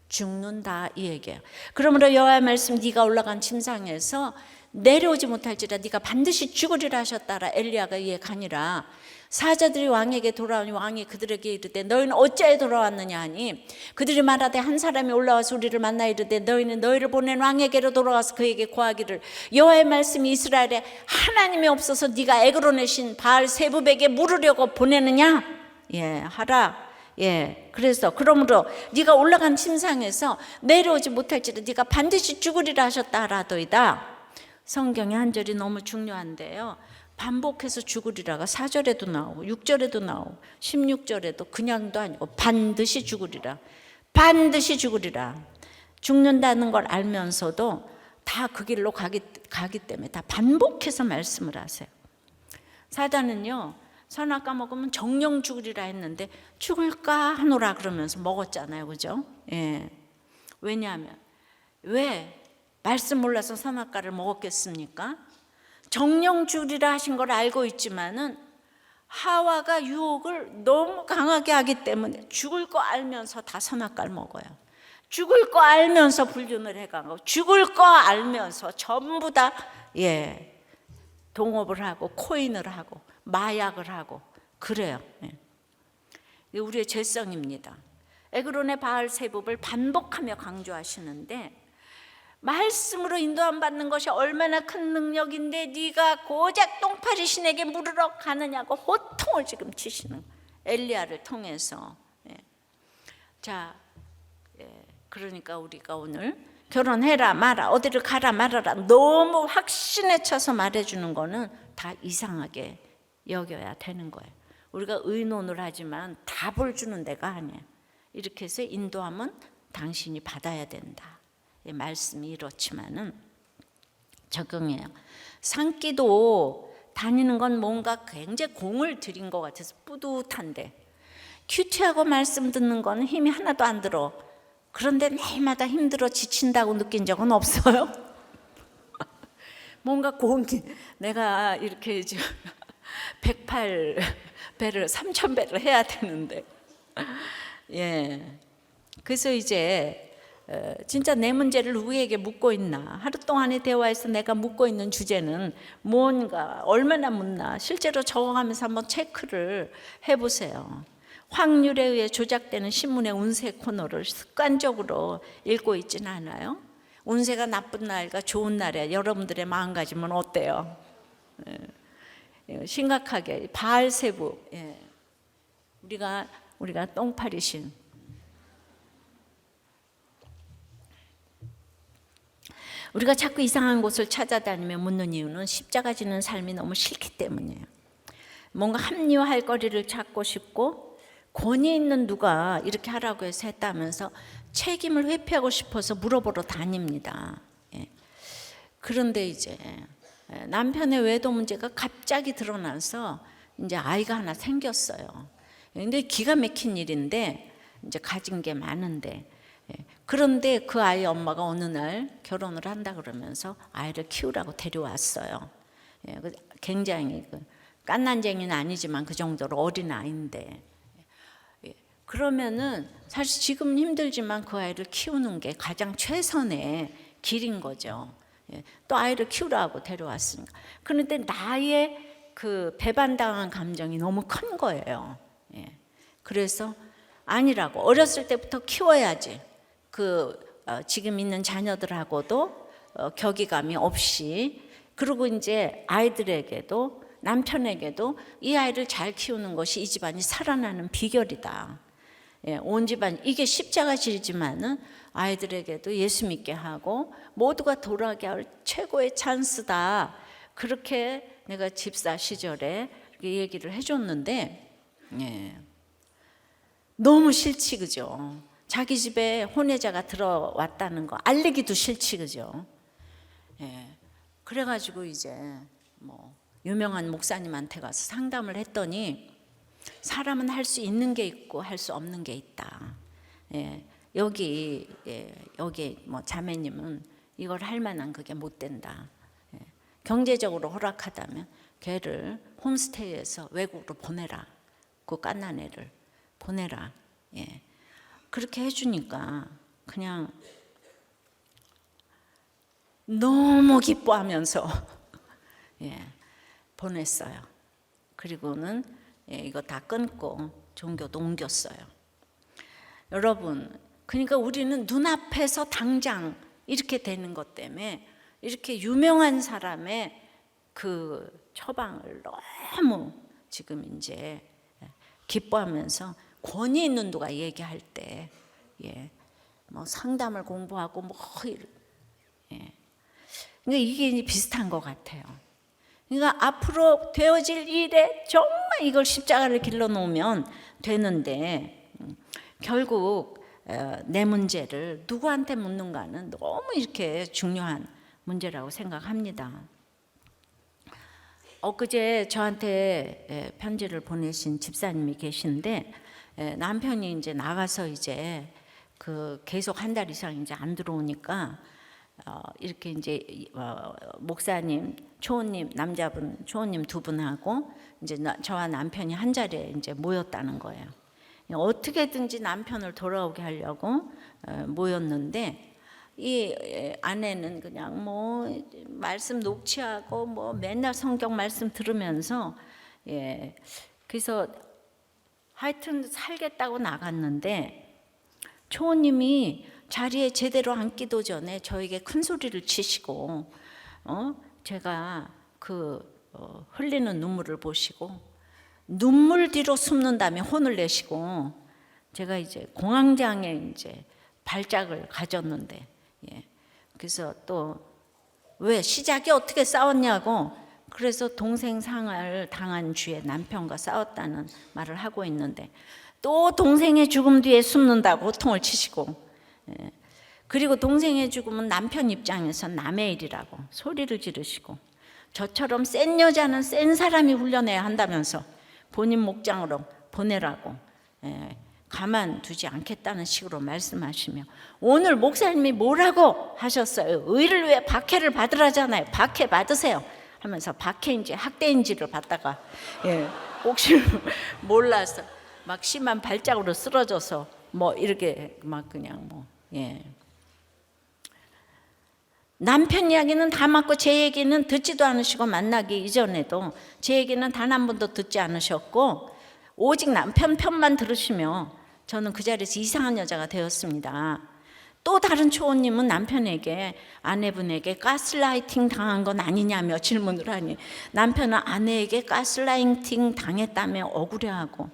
죽는다 이 얘기예요. 그러므로 여호와의 말씀 네가 올라간 침상에서 내려오지 못할지라 네가 반드시 죽으리라 하셨다라 엘리야가 이에 가니라. 사자들이 왕에게 돌아오니 왕이 그들에게 이르되 너희는 어찌하여 돌아왔느냐 하니 그들이 말하되 한 사람이 올라와서 우리를 만나 이르되 너희는 너희를 보낸 왕에게로 돌아가서 그에게 고하기를 여호와의 말씀이 이스라엘에 하나님이 없어서 네가 에그론의 신 바알 세부백에 물으려고 보내느냐 하라. 그래서 그러므로 네가 올라간 침상에서 내려오지 못할지라 네가 반드시 죽으리라 하셨다 하라도이다. 성경의 한 절이 너무 중요한데요, 반복해서 죽으리라가 4절에도 나오고 6절에도 나오고 16절에도 그냥도 아니고 반드시 죽으리라. 반드시 죽으리라. 죽는다는 걸 알면서도 다 그 길로 가기 때문에 다 반복해서 말씀을 하세요. 사단은요, 선악과 먹으면 정령 죽으리라 했는데 죽을까 하노라 그러면서 먹었잖아요. 그죠? 왜냐하면 왜 말씀 몰라서 선악과를 먹었겠습니까? 정령 죽으리라 하신 걸 알고 있지만은 하와가 유혹을 너무 강하게 하기 때문에 죽을 거 알면서 다 선악과를 먹어요. 죽을 거 알면서 불륜을 해가고 죽을 거 알면서 전부 다 동업을 하고 코인을 하고 마약을 하고 그래요. 이게 우리의 죄성입니다. 에그론의 바알 세법을 반복하며 강조하시는데 말씀으로 인도함 받는 것이 얼마나 큰 능력인데 네가 고작 똥파리 신에게 물으러 가느냐고 호통을 지금 치시는 엘리야를 통해서. 자, 그러니까 우리가 오늘 결혼해라 마라 어디를 가라 말아라 너무 확신에 차서 말해주는 거는 다 이상하게 여겨야 되는 거예요. 우리가 의논을 하지만 답을 주는 데가 아니에요. 이렇게 해서 인도함은 당신이 받아야 된다. 말씀이 이렇지만은 적용해요. 산기도 다니는 건 뭔가 굉장히 공을 들인 것 같아서 뿌듯한데 큐티하고 말씀 듣는 거는 힘이 하나도 안 들어. 그런데 매일마다 힘들어 지친다고 느낀 적은 없어요? 뭔가 공이 내가 이렇게 108배를 3000배를 해야 되는데 그래서 이제 진짜 내 문제를 누구에게 묻고 있나, 하루 동안의 대화에서 내가 묻고 있는 주제는 뭔가 얼마나 묻나 실제로 적어가면서 한번 체크를 해보세요. 확률에 의해 조작되는 신문의 운세 코너를 습관적으로 읽고 있지는 않아요? 운세가 나쁜 날과 좋은 날에 여러분들의 마음가짐은 어때요? 심각하게 바알세부, 우리가 똥파리신. 우리가 자꾸 이상한 곳을 찾아다니며 묻는 이유는 십자가 지는 삶이 너무 싫기 때문이에요. 뭔가 합리화할 거리를 찾고 싶고 권위 있는 누가 이렇게 하라고 해서 했다면서 책임을 회피하고 싶어서 물어보러 다닙니다. 그런데 이제 남편의 외도 문제가 갑자기 드러나서 이제 아이가 하나 생겼어요. 근데 기가 막힌 일인데 이제 가진 게 많은데 그런데 그 아이 엄마가 어느 날 결혼을 한다 그러면서 아이를 키우라고 데려왔어요. 굉장히 깐난쟁이는 아니지만 그 정도로 어린 아이인데 그러면은 사실 지금 힘들지만 그 아이를 키우는 게 가장 최선의 길인 거죠. 또 아이를 키우라고 데려왔으니까. 그런데 나의 그 배반당한 감정이 너무 큰 거예요. 그래서 아니라고, 어렸을 때부터 키워야지. 지금 있는 자녀들하고도 격의감이 없이, 그리고 이제 아이들에게도 남편에게도 이 아이를 잘 키우는 것이 이 집안이 살아나는 비결이다. 예, 온 집안 이게 십자가질이지만은 아이들에게도 예수 믿게 하고 모두가 돌아가게 할 최고의 찬스다. 그렇게 내가 집사 시절에 이렇게 얘기를 해줬는데, 예, 너무 싫지, 그죠? 자기 집에 혼외자가 들어왔다는 거 알리기도 싫지, 그죠? 예, 그래가지고 이제 뭐 유명한 목사님한테 가서 상담을 했더니 사람은 할 수 있는 게 있고 할 수 없는 게 있다. 예, 여기 뭐 자매님은 이걸 할 만한 그게 못 된다. 예, 경제적으로 허락하다면 걔를 홈스테이에서 외국으로 보내라. 그 갓난 애를 보내라. 예, 그렇게 해주니까 그냥 너무 기뻐하면서 예, 보냈어요. 그리고는 이거 다 끊고 종교도 옮겼어요. 여러분, 그러니까 우리는 눈앞에서 당장 이렇게 되는 것 때문에 이렇게 유명한 사람의 그 처방을 너무 지금 이제 기뻐하면서 권위 있는 누가 얘기할 때, 예, 뭐 상담을 공부하고 뭐, 예, 그러니까 이게 비슷한 것 같아요. 그러니까 앞으로 되어질 일에 정말 이걸 십자가를 길러 놓으면 되는데 결국 내 문제를 누구한테 묻는가는 너무 이렇게 중요한 문제라고 생각합니다. 엊그제 저한테 편지를 보내신 집사님이 계신데 남편이 이제 나가서 이제 그 계속 한 달 이상 이제 안 들어오니까 이렇게 이제 목사님, 초원님, 남자분, 초원님 두 분하고 이제 저와 남편이 한 자리에 이제 모였다는 거예요. 어떻게든지 남편을 돌아오게 하려고 모였는데 이 아내는 그냥 뭐 말씀 녹취하고 뭐 맨날 성경 말씀 들으면서 예, 그래서 하여튼 살겠다고 나갔는데 초원님이 자리에 제대로 앉기도 전에 저에게 큰 소리를 치시고 제가 흘리는 눈물을 보시고 눈물 뒤로 숨는다며 혼을 내시고 제가 이제 공황장애 이제 발작을 가졌는데 예. 그래서 또 왜 시작이 어떻게 싸웠냐고 그래서 동생 상을 당한 주에 남편과 싸웠다는 말을 하고 있는데 또 동생의 죽음 뒤에 숨는다고 호통을 치시고 예. 그리고 동생의 죽음은 남편 입장에서 남의 일이라고 소리를 지르시고 저처럼 센 여자는 센 사람이 훈련해야 한다면서 본인 목장으로 보내라고 예. 가만두지 않겠다는 식으로 말씀하시며 오늘 목사님이 뭐라고 하셨어요? 의를 위해 박해를 받으라잖아요. 박해 받으세요 하면서 박해 이제 학대인지를 받다가 예, 혹시 몰라서 막 심한 발작으로 쓰러져서 뭐 이렇게 막 그냥 뭐 예. 남편 이야기는 다 맞고 제 얘기는 듣지도 않으시고 만나기 이전에도 제 얘기는 단 한 번도 듣지 않으셨고 오직 남편 편만 들으시며 저는 그 자리에서 이상한 여자가 되었습니다. 또 다른 초원님은 남편에게 아내분에게 가스라이팅 당한 건 아니냐며 질문을 하니 남편은 아내에게 가스라이팅 당했다며 억울해하고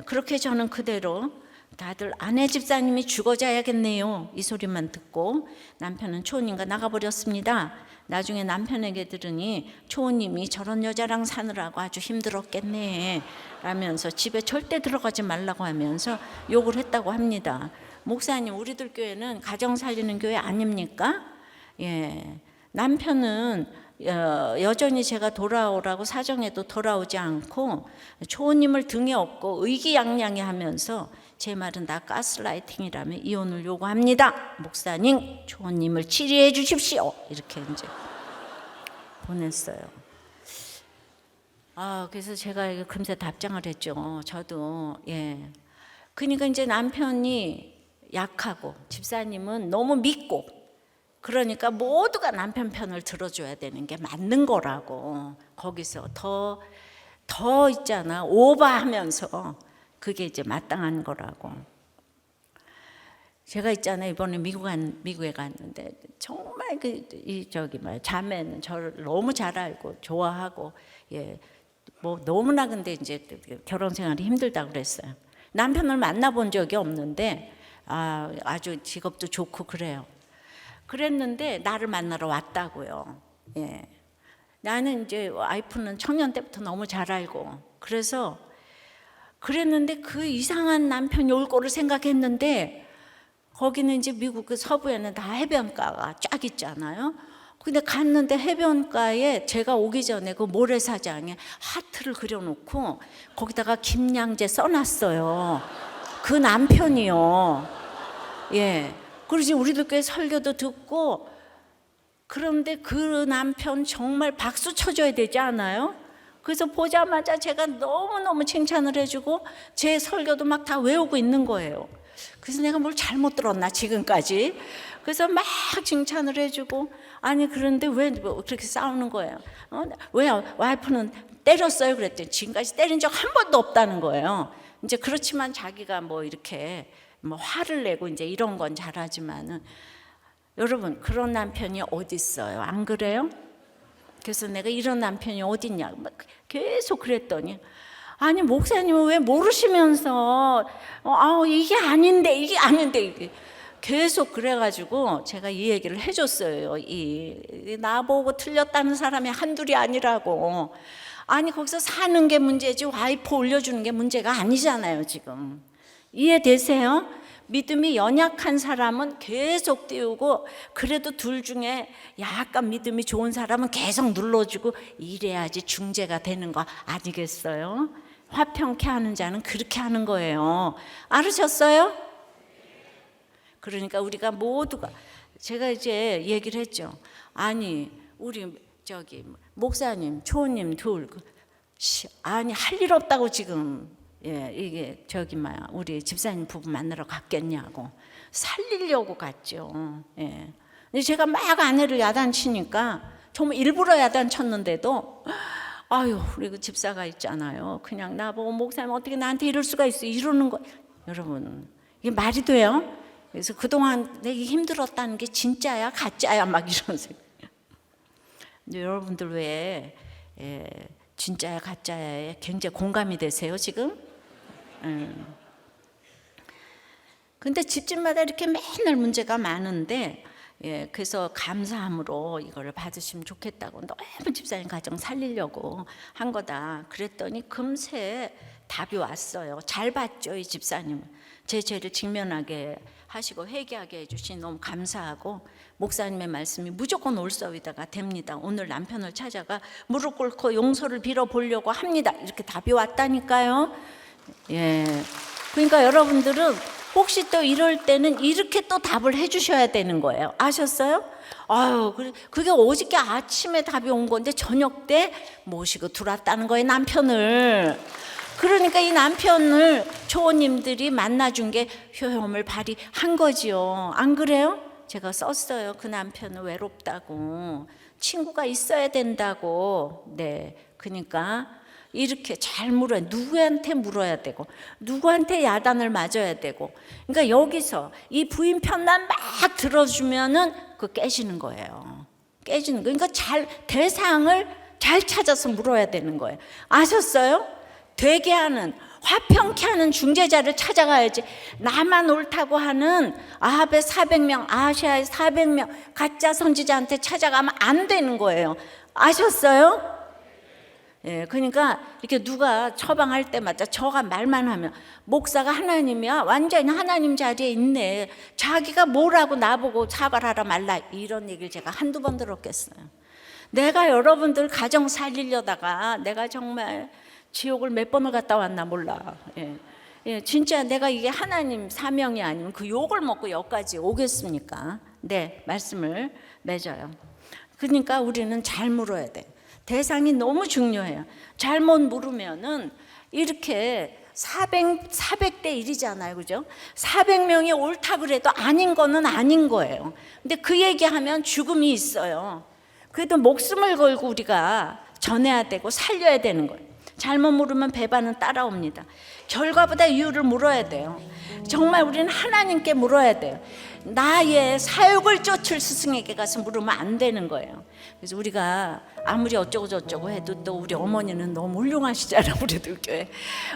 그렇게 저는 그대로 다들 아내 집사님이 죽어자야겠네요 이 소리만 듣고 남편은 초원님과 나가버렸습니다. 나중에 남편에게 들으니 초원님이 저런 여자랑 사느라고 아주 힘들었겠네 라면서 집에 절대 들어가지 말라고 하면서 욕을 했다고 합니다. 목사님 우리들 교회는 가정 살리는 교회 아닙니까? 예, 남편은 여전히 제가 돌아오라고 사정해도 돌아오지 않고 초원님을 등에 업고 의기양양해 하면서 제 말은 다 가스라이팅이라며 이혼을 요구합니다. 목사님 초원님을 치료해 주십시오 이렇게 이제 보냈어요. 그래서 제가 금세 답장을 했죠. 저도 예. 그러니까 이제 남편이 약하고 집사님은 너무 믿고 그러니까 모두가 남편 편을 들어줘야 되는 게 맞는 거라고 거기서 더 있잖아 오버하면서 그게 이제 마땅한 거라고. 제가 있잖아요 이번에 미국에 갔는데 정말 자매는 저를 너무 잘 알고 좋아하고 예 뭐 너무나 근데 이제 결혼 생활이 힘들다고 그랬어요. 남편을 만나본 적이 없는데 아주 직업도 좋고 그래요. 그랬는데 나를 만나러 왔다고요. 예. 나는 이제 와이프는 청년 때부터 너무 잘 알고 그래서 그랬는데 그 이상한 남편이 올 거를 생각했는데 거기는 이제 미국 그 서부에는 다 해변가가 쫙 있잖아요. 근데 갔는데 해변가에 제가 오기 전에 그 모래사장에 하트를 그려놓고 거기다가 김양재 써놨어요. 그 남편이요. 예. 그러지 우리도 꽤 설교도 듣고 그런데 그 남편 정말 박수 쳐줘야 되지 않아요? 그래서 보자마자 제가 너무너무 칭찬을 해주고 제 설교도 막 다 외우고 있는 거예요. 그래서 내가 뭘 잘못 들었나 지금까지. 그래서 막 칭찬을 해주고 아니 그런데 왜 그렇게 싸우는 거예요? 왜 와이프는 때렸어요? 그랬더니 지금까지 때린 적 한 번도 없다는 거예요. 이제 그렇지만 자기가 뭐 이렇게 뭐 화를 내고 이제 이런 건 잘하지만은 여러분 그런 남편이 어디 있어요? 안 그래요? 그래서 내가 이런 남편이 어딨냐 계속 그랬더니 아니 목사님은 왜 모르시면서 이게 아닌데 이게 계속 그래가지고 제가 이 얘기를 해줬어요. 이 나보고 틀렸다는 사람이 한둘이 아니라고. 아니 거기서 사는 게 문제지 와이프 올려주는 게 문제가 아니잖아요 지금. 이해되세요? 믿음이 연약한 사람은 계속 띄우고 그래도 둘 중에 약간 믿음이 좋은 사람은 계속 눌러주고 이래야지 중재가 되는 거 아니겠어요? 화평케 하는 자는 그렇게 하는 거예요. 알으셨어요? 그러니까 우리가 모두가 제가 이제 얘기를 했죠. 아니 우리 목사님, 초님 둘 아니 할 일 없다고 지금 이게 우리 집사님 부부 만나러 갔겠냐고 살리려고 갔죠. 예. 근데 제가 막 아내를 야단치니까 정말 일부러 야단쳤는데도 우리 그 집사가 있잖아요. 그냥 나보고 목사님 어떻게 나한테 이럴 수가 있어 이러는 거. 여러분 이게 말이 돼요? 그래서 그동안 내가 힘들었다는 게 진짜야 가짜야 막 이러면서. 근데 여러분들 왜 진짜야 가짜야에 굉장히 공감이 되세요 지금? 근데 집집마다 이렇게 맨날 문제가 많은데 그래서 감사함으로 이거를 받으시면 좋겠다고 너무 집사님 가정 살리려고 한 거다 그랬더니 금세 답이 왔어요. 잘 봤죠 이 집사님은. 제 죄를 직면하게 하시고 회개하게 해주시니 너무 감사하고 목사님의 말씀이 무조건 올서위다가 됩니다. 오늘 남편을 찾아가 무릎 꿇고 용서를 빌어보려고 합니다. 이렇게 답이 왔다니까요. 예. 그러니까 여러분들은 혹시 또 이럴 때는 이렇게 또 답을 해주셔야 되는 거예요. 아셨어요? 그게 어저께 아침에 답이 온 건데 저녁 때 모시고 들어왔다는 거예요 남편을. 그러니까 이 남편을 초호님들이 만나준 게 효험을 발휘한 거지요. 안 그래요? 제가 썼어요. 그 남편은 외롭다고 친구가 있어야 된다고. 네, 그러니까 이렇게 잘 물어야 누구한테 물어야 되고 누구한테 야단을 맞아야 되고. 그러니까 여기서 이 부인 편만 막 들어주면은 그 깨지는 거예요. 깨지는 거. 그러니까 대상을 잘 찾아서 물어야 되는 거예요. 아셨어요? 되게 하는 화평케 하는 중재자를 찾아가야지. 나만 옳다고 하는 아합의 400명 아시아의 400명 가짜 선지자한테 찾아가면 안 되는 거예요. 아셨어요? 예, 그러니까 이렇게 누가 처방할 때마다 저가 말만 하면 목사가 하나님이야 완전히 하나님 자리에 있네 자기가 뭐라고 나보고 사과를 하라 말라 이런 얘기를 제가 한두 번 들었겠어요. 내가 여러분들 가정 살리려다가 내가 정말 지옥을 몇 번을 갔다 왔나 몰라. 진짜 내가 이게 하나님 사명이 아니면 그 욕을 먹고 여기까지 오겠습니까? 네, 말씀을 맺어요. 그러니까 우리는 잘 물어야 돼. 대상이 너무 중요해요. 잘못 물으면은 이렇게 400대 1이잖아요. 그죠? 400명이 옳다 그래도 아닌 거는 아닌 거예요. 근데 그 얘기하면 죽음이 있어요. 그래도 목숨을 걸고 우리가 전해야 되고 살려야 되는 거예요. 잘못 물으면 배반은 따라옵니다. 결과보다 이유를 물어야 돼요. 정말 우리는 하나님께 물어야 돼요. 나의 사욕을 쫓을 스승에게 가서 물으면 안 되는 거예요. 그래서 우리가 아무리 어쩌고 저쩌고 해도 또 우리 어머니는 너무 훌륭하시잖아요. 우리들 교회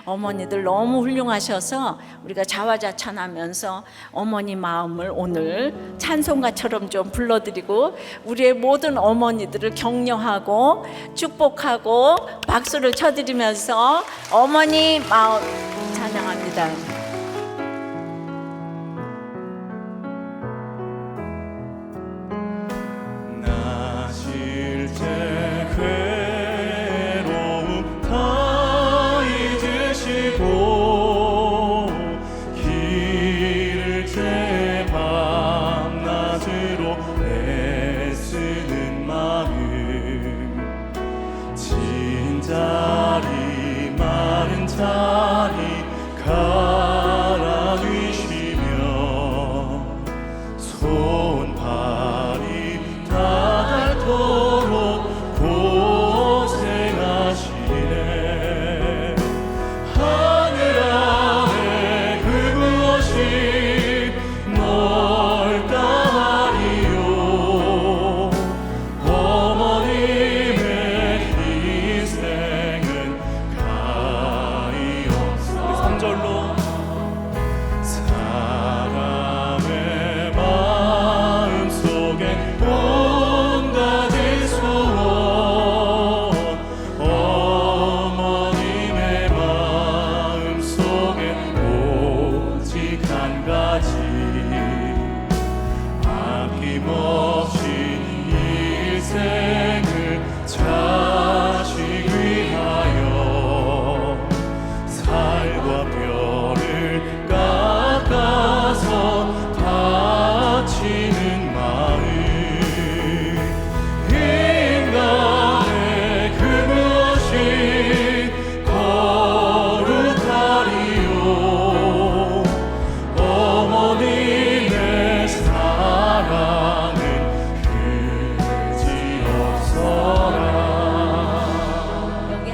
어머니들 너무 훌륭하셔서 우리가 자화자찬하면서 어머니 마음을 오늘 찬송가처럼 좀 불러드리고 우리의 모든 어머니들을 격려하고 축복하고 박수를 쳐드리면서 어머니 마음 찬양합니다.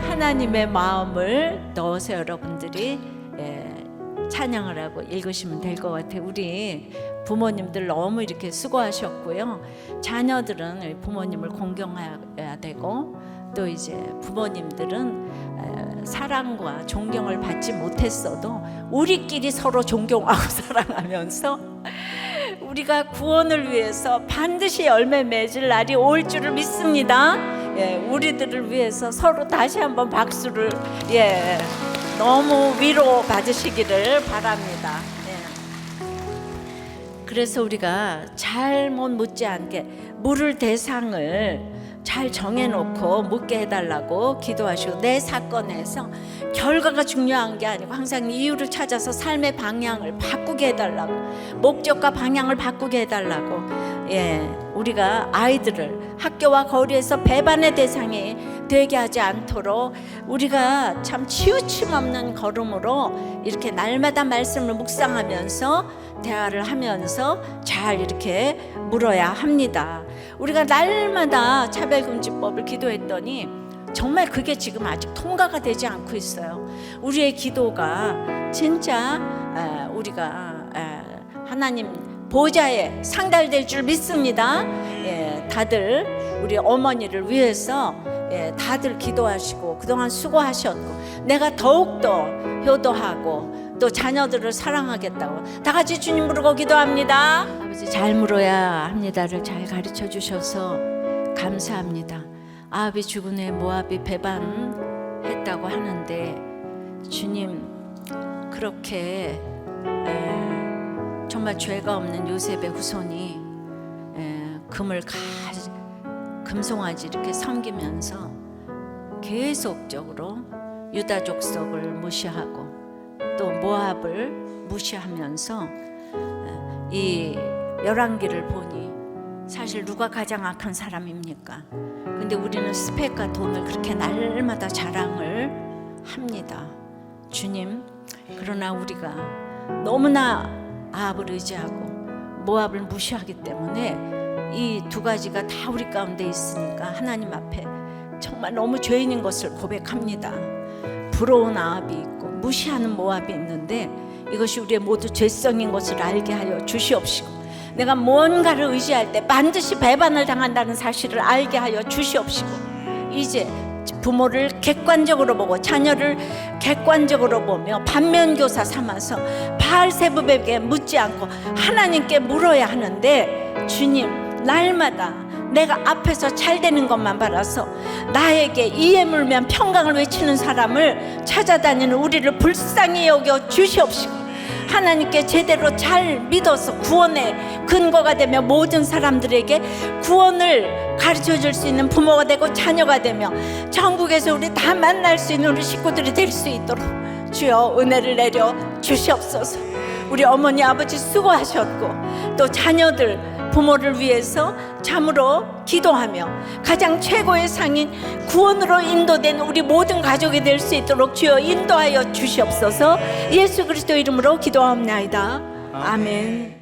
하나님의 마음을 넣어서 여러분들이 찬양을 하고 읽으시면 될 것 같아요. 우리 부모님들 너무 이렇게 수고하셨고요. 자녀들은 부모님을 공경해야 되고 또 이제 부모님들은 사랑과 존경을 받지 못했어도 우리끼리 서로 존경하고 사랑하면서 우리가 구원을 위해서 반드시 열매 맺을 날이 올 줄을 믿습니다. 우리들을 위해서 서로 다시 한번 박수를 너무 위로 받으시기를 바랍니다. 그래서 우리가 잘못 묻지 않게 물을 대상을 잘 정해놓고 묻게 해달라고 기도하시고 내 사건에서 결과가 중요한 게 아니고 항상 이유를 찾아서 삶의 방향을 바꾸게 해달라고 목적과 방향을 바꾸게 해달라고 우리가 아이들을 학교와 거리에서 배반의 대상이 되게 하지 않도록 우리가 참 치우침 없는 걸음으로 이렇게 날마다 말씀을 묵상하면서 대화를 하면서 잘 이렇게 물어야 합니다. 우리가 날마다 차별금지법을 기도했더니 정말 그게 지금 아직 통과가 되지 않고 있어요. 우리의 기도가 진짜 우리가 하나님 보좌에 상달될 줄 믿습니다. 다들 우리 어머니를 위해서 다들 기도하시고 그동안 수고하셨고 내가 더욱더 효도하고 또 자녀들을 사랑하겠다고 다 같이 주님 부르고 기도합니다. 아버지 잘 물어야 합니다를 잘 가르쳐 주셔서 감사합니다. 아합이 죽은 후에 모압이 배반했다고 하는데 주님 그렇게 정말 죄가 없는 요셉의 후손이 금송아지 이렇게 섬기면서 계속적으로 유다 족속을 무시하고 또 모압을 무시하면서 이 열왕기를 보니 사실 누가 가장 악한 사람입니까? 근데 우리는 스펙과 돈을 그렇게 날마다 자랑을 합니다. 주님, 그러나 우리가 너무나 아합을 의지하고 모압을 무시하기 때문에 이 두 가지가 다 우리 가운데 있으니까 하나님 앞에 정말 너무 죄인인 것을 고백합니다. 부러운 아합이 있고 무시하는 모압이 있는데 이것이 우리의 모두 죄성인 것을 알게 하여 주시옵시고 내가 뭔가를 의지할 때 반드시 배반을 당한다는 사실을 알게 하여 주시옵시고, 이제 부모를 객관적으로 보고 자녀를 객관적으로 보며 반면교사 삼아서 바알세붑에게 묻지 않고 하나님께 물어야 하는데, 주님, 날마다 내가 앞에서 잘 되는 것만 바라서 나에게 이에 물면 평강을 외치는 사람을 찾아다니는 우리를 불쌍히 여겨 주시옵시고, 하나님께 제대로 잘 믿어서 구원의 근거가 되며 모든 사람들에게 구원을 가르쳐 줄 수 있는 부모가 되고 자녀가 되며 천국에서 우리 다 만날 수 있는 우리 식구들이 될 수 있도록 주여 은혜를 내려 주시옵소서. 우리 어머니 아버지 수고하셨고, 또 자녀들 부모를 위해서 참으로 기도하며 가장 최고의 상인 구원으로 인도된 우리 모든 가족이 될 수 있도록 주여 인도하여 주시옵소서. 예수 그리스도 이름으로 기도하옵나이다. 아멘.